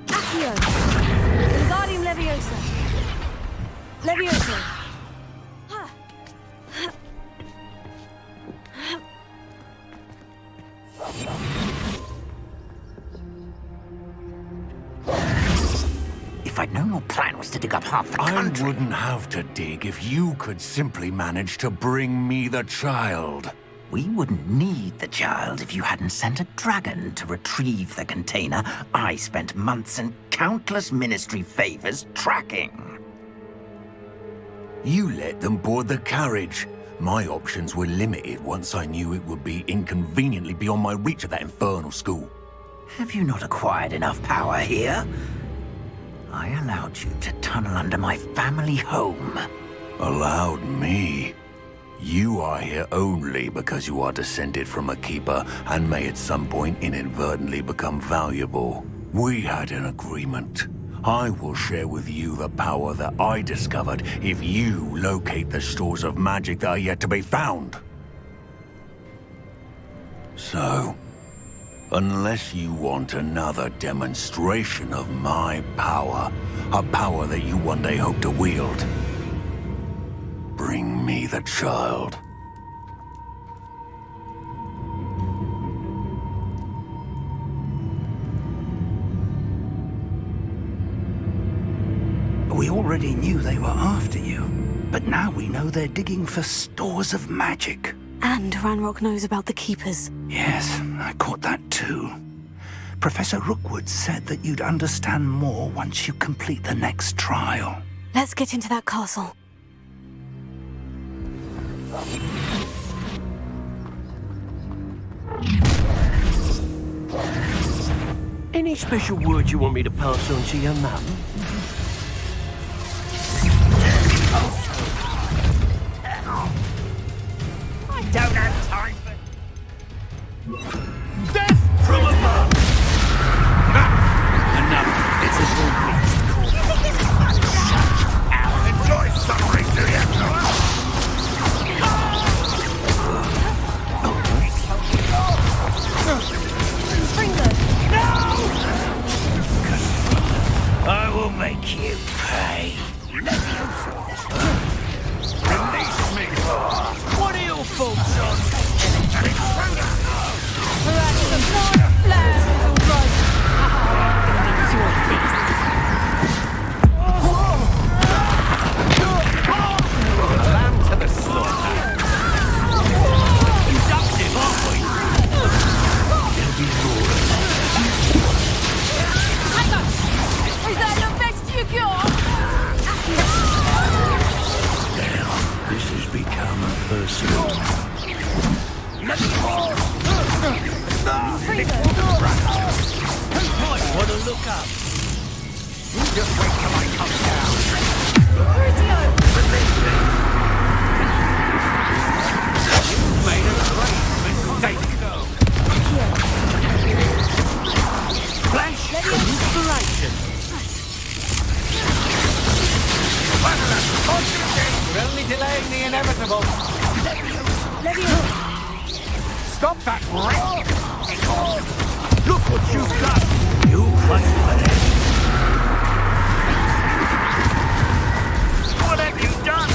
Speaker 12: Accio! Wingardium Leviosa! Leviosa!
Speaker 18: plan was to dig up half the country.
Speaker 19: I wouldn't have to dig if you could simply manage to bring me the child.
Speaker 9: We wouldn't need the child if you hadn't sent a dragon to retrieve the container I spent months and countless ministry favors tracking.
Speaker 19: You let them board the carriage. My options were limited once I knew it would be inconveniently beyond my reach at that infernal school.
Speaker 9: Have you not acquired enough power here? I allowed you to tunnel under my family home.
Speaker 19: Allowed me? You are here only because you are descended from a keeper and may at some point inadvertently become valuable. We had an agreement. I will share with you the power that I discovered if you locate the stores of magic that are yet to be found. So, unless you want another demonstration of my power, a power that you one day hope to wield, bring me the child.
Speaker 18: We already knew they were after you, but now we know they're digging for stores of magic.
Speaker 3: And Ranrock knows about the Keepers.
Speaker 18: Yes, I caught that too. Professor Rookwood said that you'd understand more once you complete the next trial.
Speaker 3: Let's get into that castle.
Speaker 21: Any special words you want me to pass on to your mum? I don't have time for... Death from above!
Speaker 18: Enough. This is all reached.
Speaker 21: You think this is fun?
Speaker 18: Enjoy suffering, do you? I will make you pay.
Speaker 21: Release me! What are your thoughts on... Lamb to the slaughter. Inductive, aren't we? There'll be more of that.
Speaker 12: Is that the best you got?
Speaker 19: Now, this has become personal.
Speaker 21: Want to look up? You just wait till I come down. Release me! You've made a great mistake. Flash inspiration. We're only delaying the inevitable. Stop that wreck! Look what you've done! You fight for it. What have you done?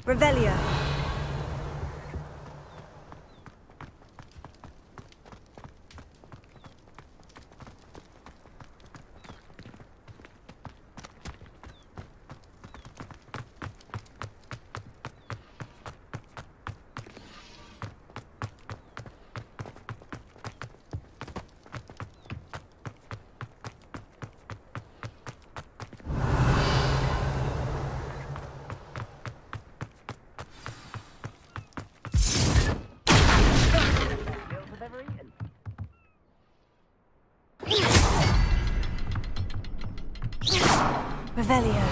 Speaker 12: Revelio.
Speaker 3: Revelio.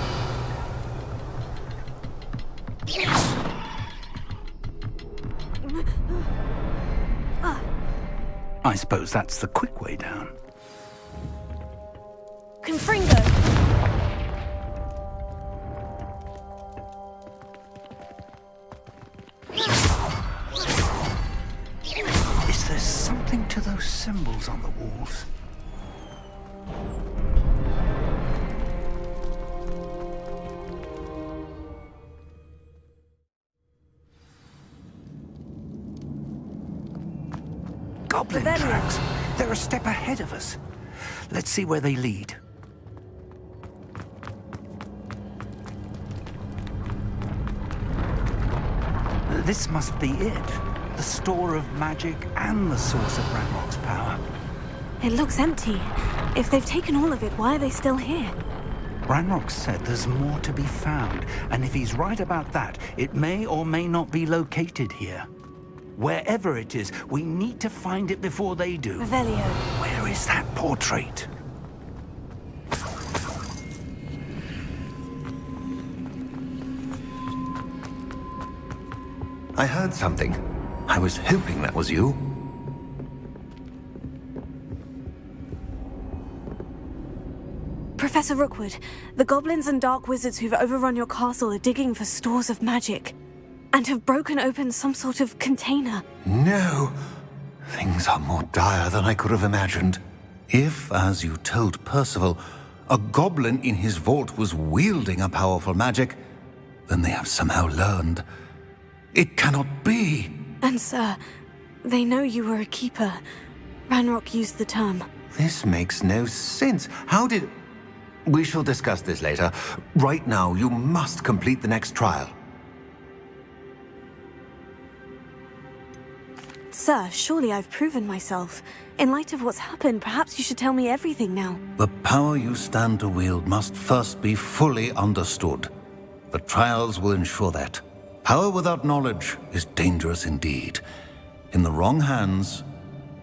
Speaker 18: I suppose that's the quick way down.
Speaker 3: Confringo.
Speaker 18: Is there something to those symbols on the walls? Goblin tracks. They're a step ahead of us. Let's see where they lead. This must be it. The store of magic and the source of Ranrock's power.
Speaker 3: It looks empty. If they've taken all of it, why are they still here?
Speaker 18: Ranrock said there's more to be found, and if he's right about that, it may or may not be located here. Wherever it is, we need to find it before they do.
Speaker 3: Revelio.
Speaker 18: Where is that portrait?
Speaker 19: I heard something. I was hoping that was you.
Speaker 3: Professor Rookwood, the goblins and dark wizards who've overrun your castle are digging for stores of magic and have broken open some sort of container.
Speaker 19: No. Things are more dire than I could have imagined. If, as you told Percival, a goblin in his vault was wielding a powerful magic, then they have somehow learned. It cannot be.
Speaker 3: And sir, they know you were a keeper. Ranrock used the term.
Speaker 19: This makes no sense. How did... We shall discuss this later. Right now, you must complete the next trial.
Speaker 3: Sir, surely I've proven myself. In light of what's happened, perhaps you should tell me everything now.
Speaker 19: The power you stand to wield must first be fully understood. The trials will ensure that. Power without knowledge is dangerous indeed. In the wrong hands,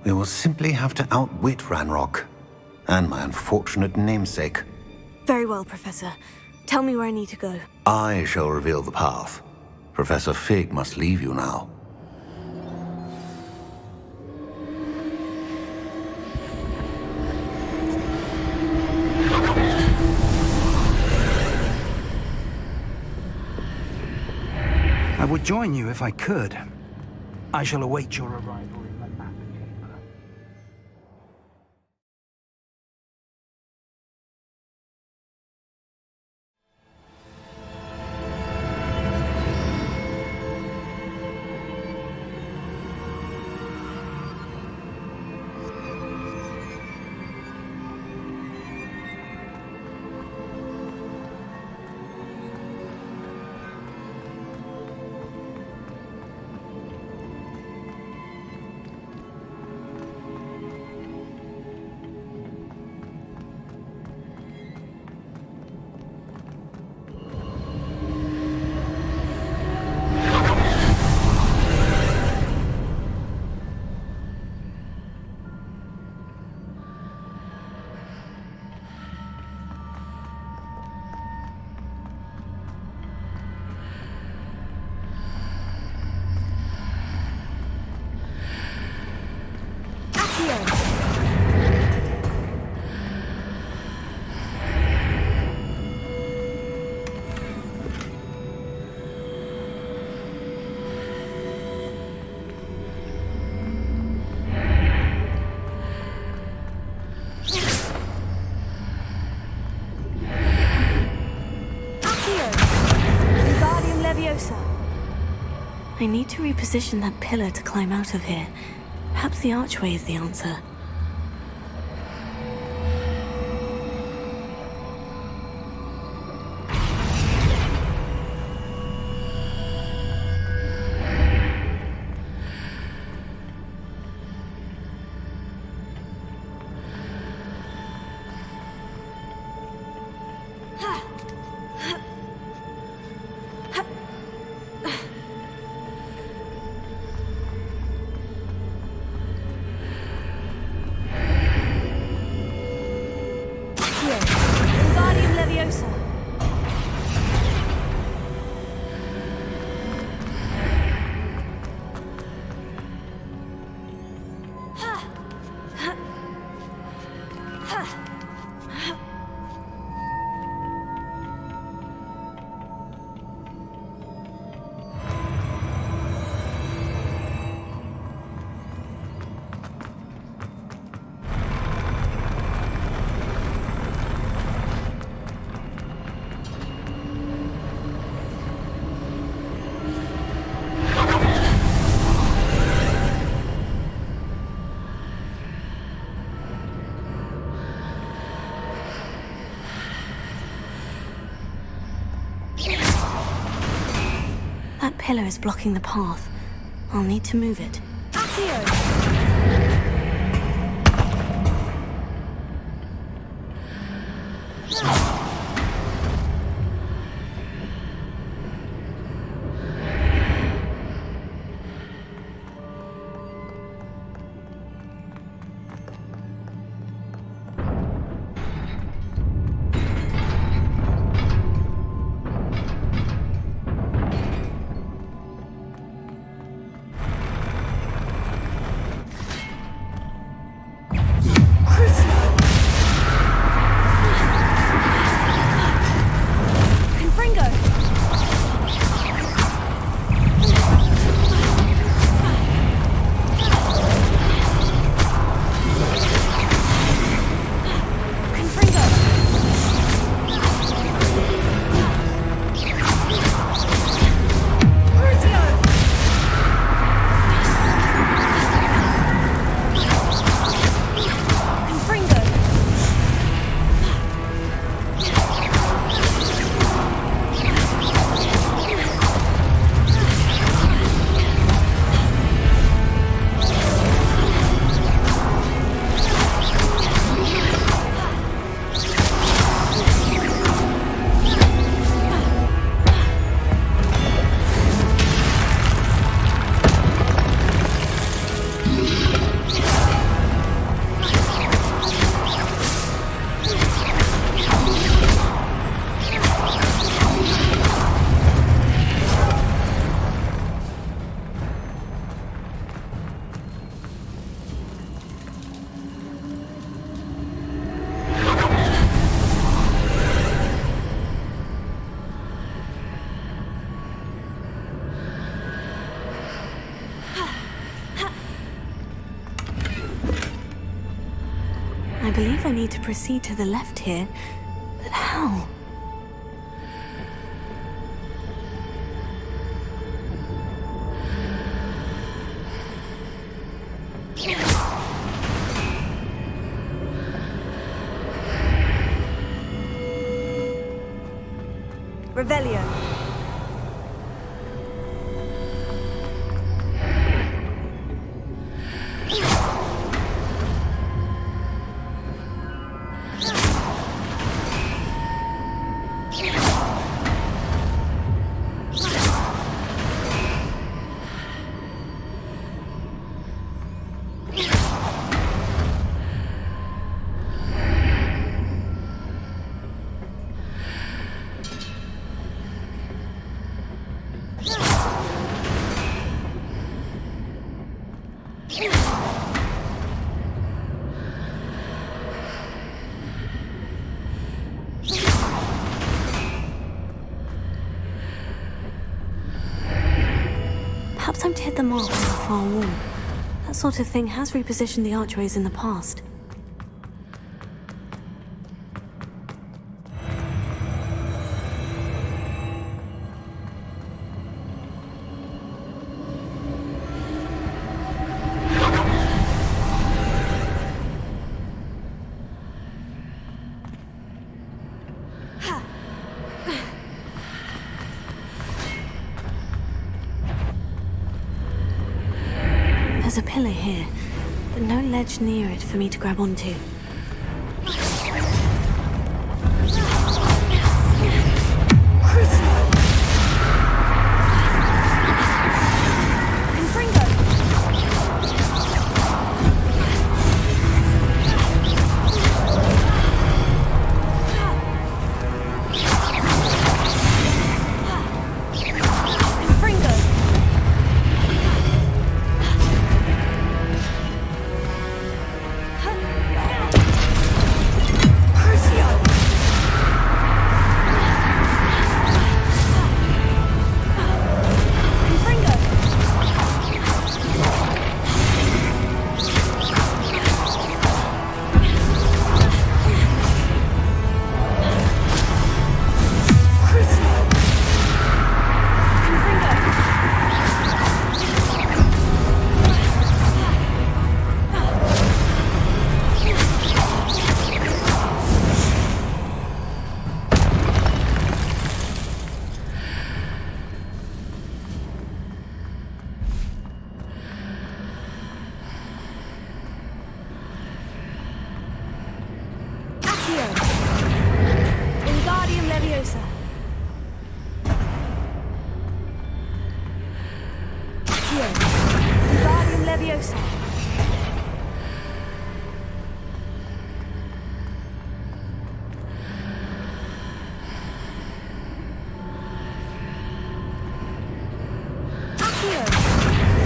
Speaker 19: we will simply have to outwit Ranrock and my unfortunate namesake.
Speaker 3: Very well, Professor. Tell me where I need to go.
Speaker 19: I shall reveal the path. Professor Fig must leave you now.
Speaker 18: I would join you if I could. I shall await your arrival in the map chamber.
Speaker 3: I need to reposition that pillar to climb out of here. Perhaps the archway is the answer. pillar is blocking the path. I'll need to move it. I believe I need to proceed to the left here, but how?
Speaker 4: Revelio.
Speaker 3: Perhaps I'm to hit the mark on the far wall. That sort of thing has repositioned the archways in the past. There's a pillar here, but no ledge near it for me to grab onto. Leviosa. Accio.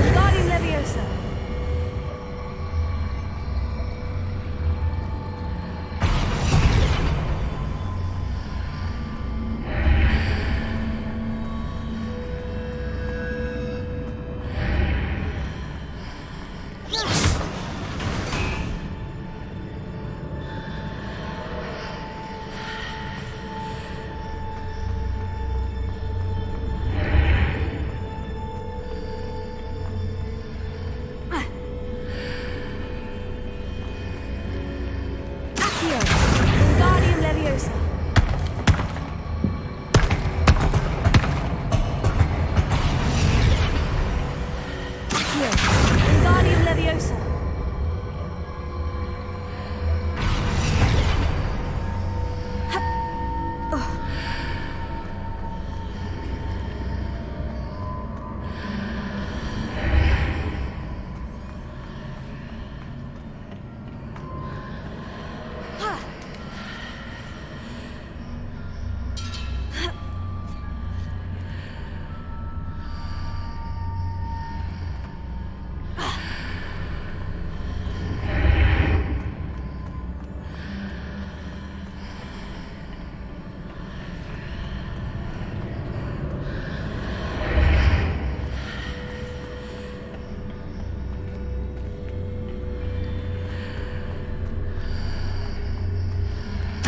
Speaker 3: Wingardium Leviosa. Accio. Wingardium Leviosa. Accio. Wingardium Leviosa.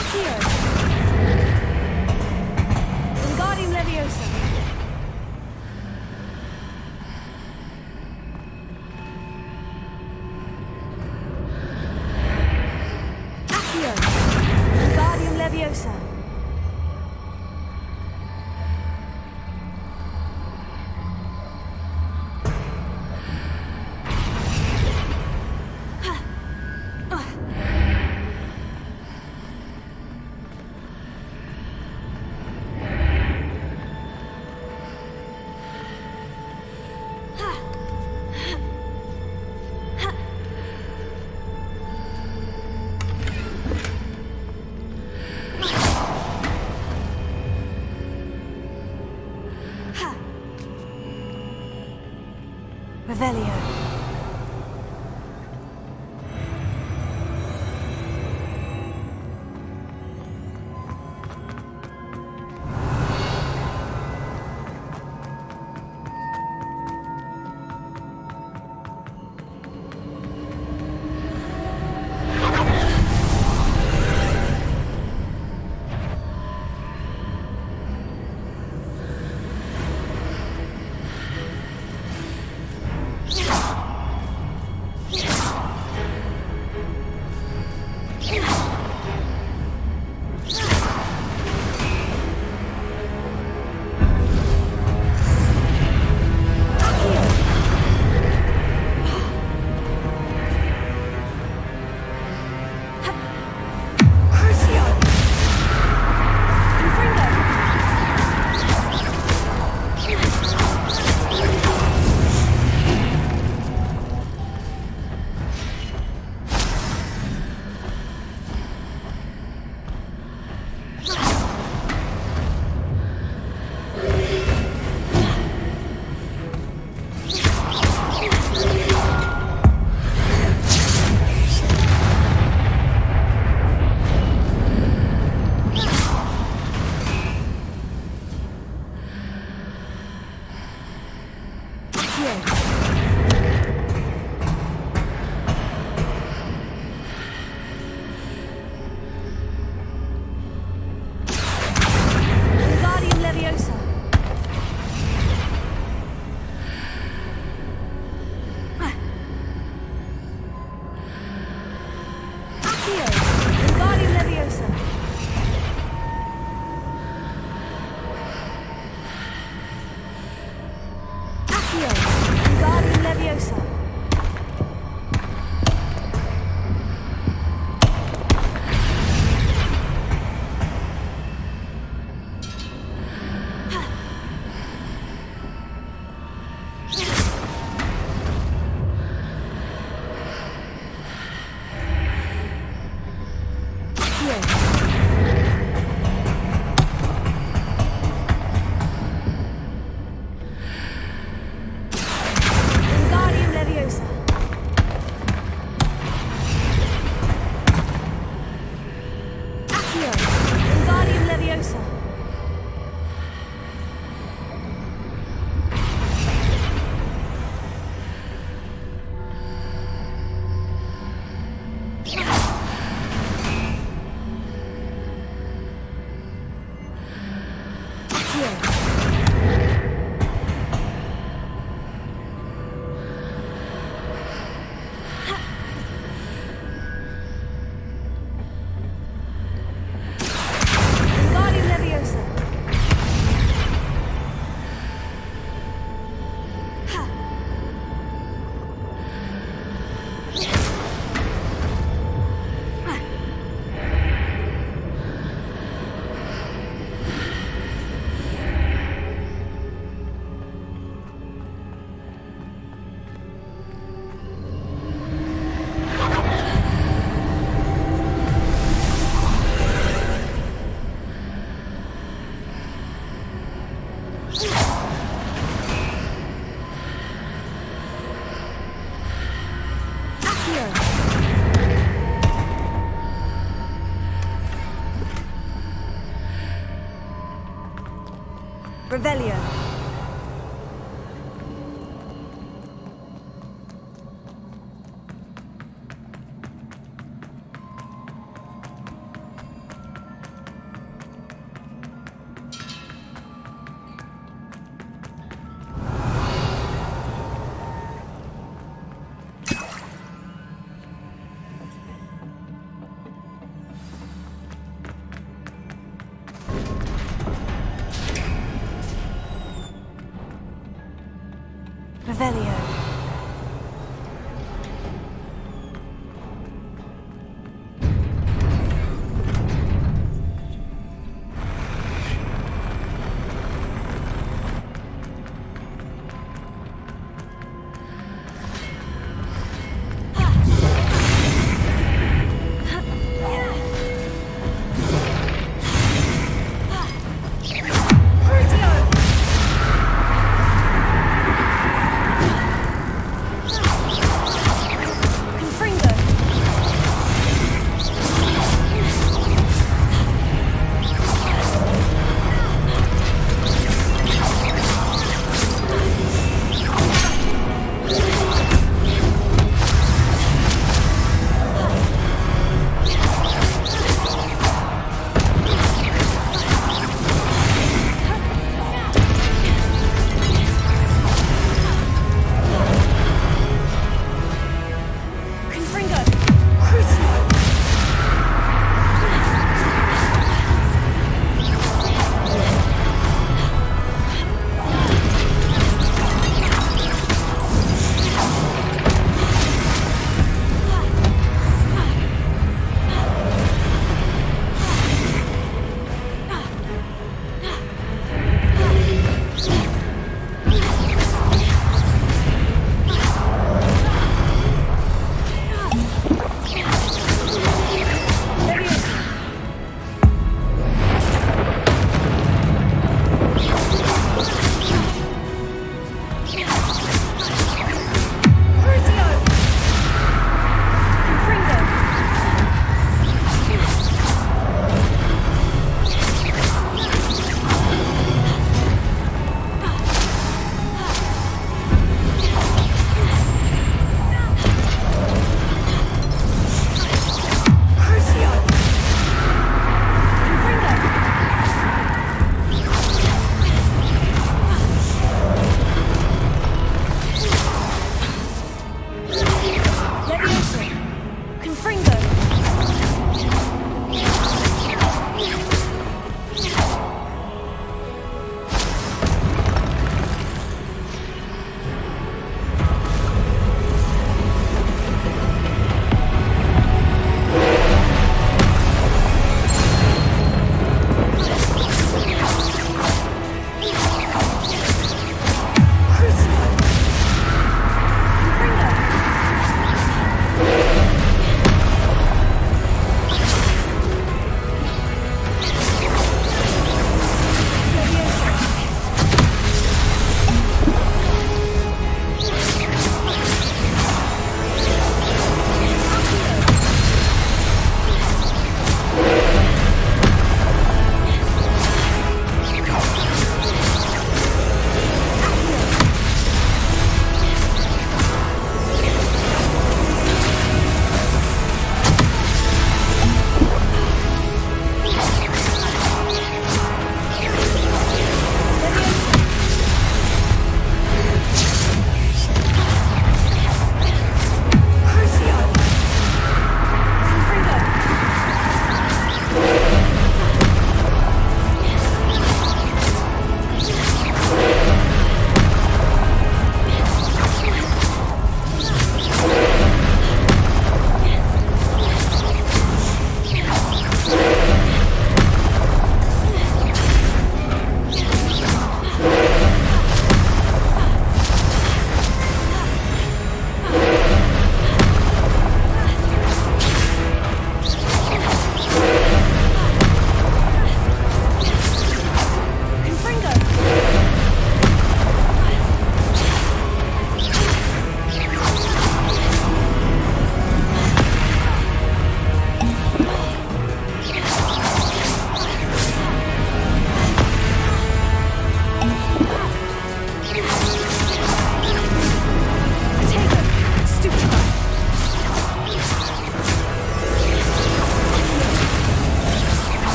Speaker 3: Accio. Wingardium Leviosa. Accio. Wingardium Leviosa. Revelio. Yeah.
Speaker 12: Revelio.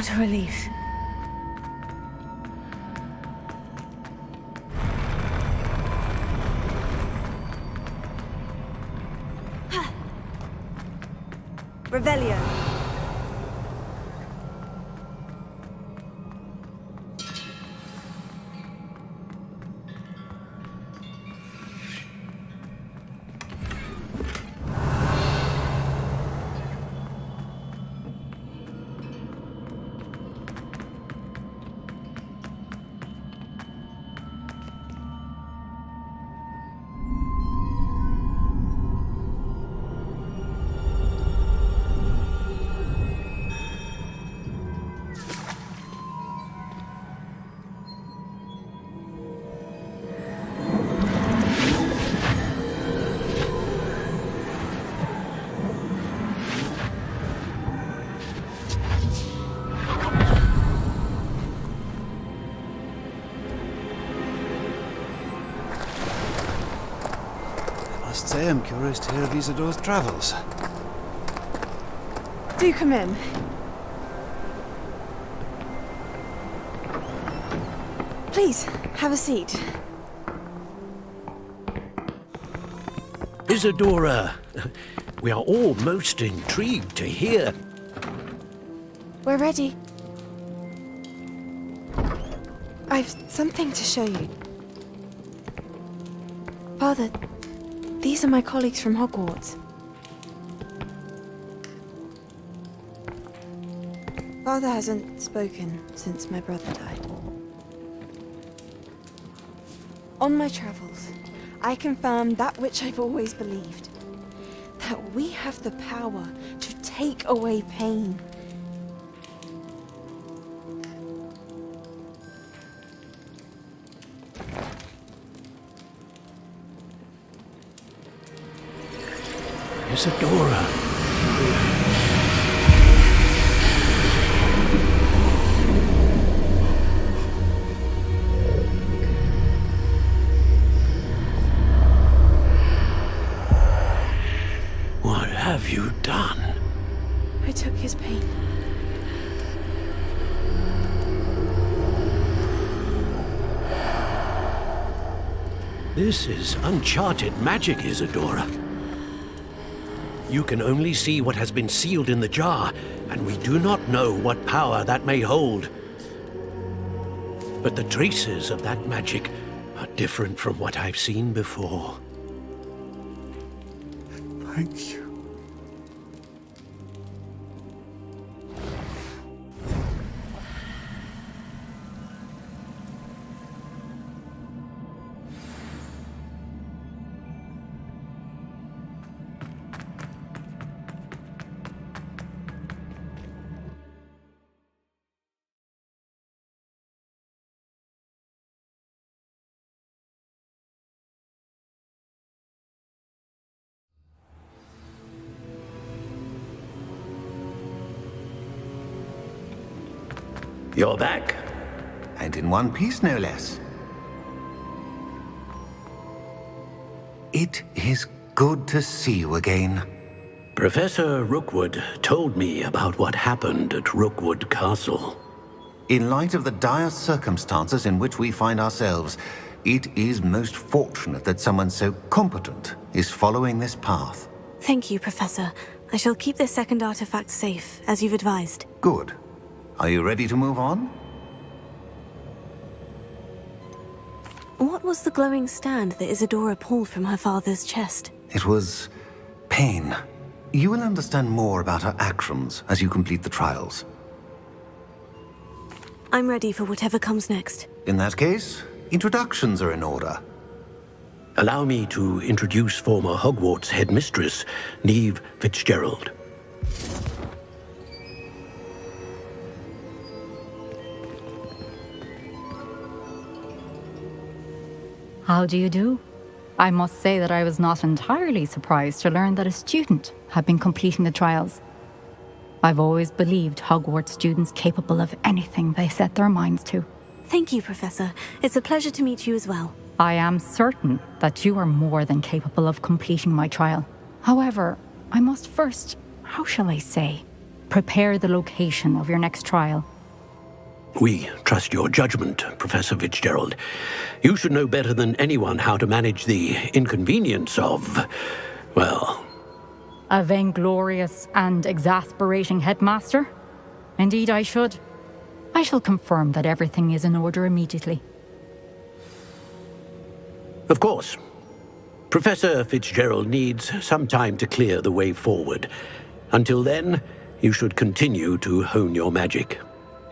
Speaker 3: What a relief.
Speaker 12: Revelio.
Speaker 7: I must say I'm curious to hear of Isidore's travels.
Speaker 3: Do come in. Please, have a seat.
Speaker 14: Isidora, we are all most intrigued to hear.
Speaker 3: We're ready. I've something to show you. Father, these are my colleagues from Hogwarts. Father hasn't spoken since my brother died. On my travels, I confirmed that which I've always believed. That we have the power to take away pain.
Speaker 14: Isidora. What have you done?
Speaker 3: I took his pain.
Speaker 14: This is uncharted magic, Isidora. You can only see what has been sealed in the jar, and we do not know what power that may hold. But the traces of that magic are different from what I've seen before.
Speaker 7: Thank you.
Speaker 19: You're back. And in one piece, no less. It is good to see you again.
Speaker 14: Professor Rookwood told me about what happened at Rookwood Castle.
Speaker 19: In light of the dire circumstances in which we find ourselves, it is most fortunate that someone so competent is following this path.
Speaker 3: Thank you, Professor. I shall keep this second artifact safe, as you've advised.
Speaker 19: Good. Are you ready to move on?
Speaker 3: What was the glowing stand that Isidora pulled from her father's chest?
Speaker 19: It was pain. You will understand more about her actions as you complete the trials.
Speaker 3: I'm ready for whatever comes next.
Speaker 19: In that case, introductions are in order.
Speaker 14: Allow me to introduce former Hogwarts headmistress, Neve Fitzgerald.
Speaker 22: How do you do? I must say that I was not entirely surprised to learn that a student had been completing the trials. I've always believed Hogwarts students capable of anything they set their minds to.
Speaker 3: Thank you, Professor. It's a pleasure to meet you as well.
Speaker 22: I am certain that you are more than capable of completing my trial. However, I must first, how shall I say, prepare the location of your next trial.
Speaker 14: We trust your judgment, Professor Fitzgerald. You should know better than anyone how to manage the inconvenience of, well...
Speaker 22: A vainglorious and exasperating headmaster? Indeed I should. I shall confirm that everything is in order immediately.
Speaker 14: Of course. Professor Fitzgerald needs some time to clear the way forward. Until then, you should continue to hone your magic.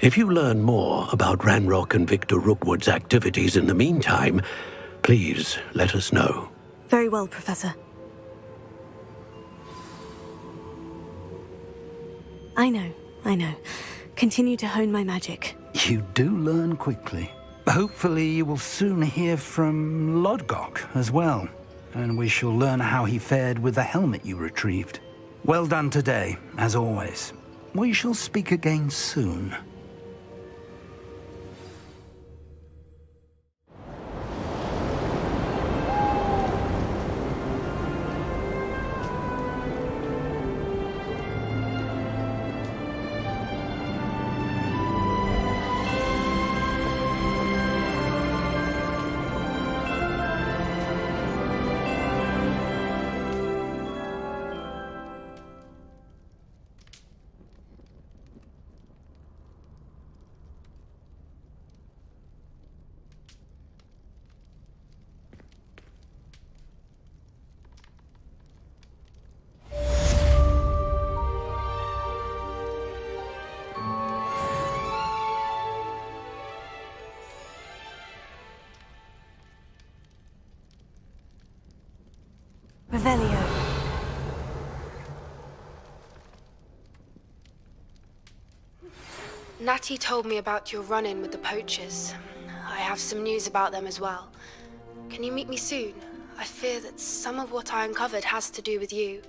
Speaker 14: If you learn more about Ranrock and Victor Rookwood's activities in the meantime, please let us know.
Speaker 3: Very well, Professor. I know. Continue to hone my magic.
Speaker 18: You do learn quickly. Hopefully you will soon hear from Lodgok as well, and we shall learn how he fared with the helmet you retrieved. Well done today, as always. We shall speak again soon.
Speaker 3: Revelio.
Speaker 6: Natty told me about your run-in with the poachers. I have some news about them as well. Can you meet me soon? I fear that some of what I uncovered has to do with you.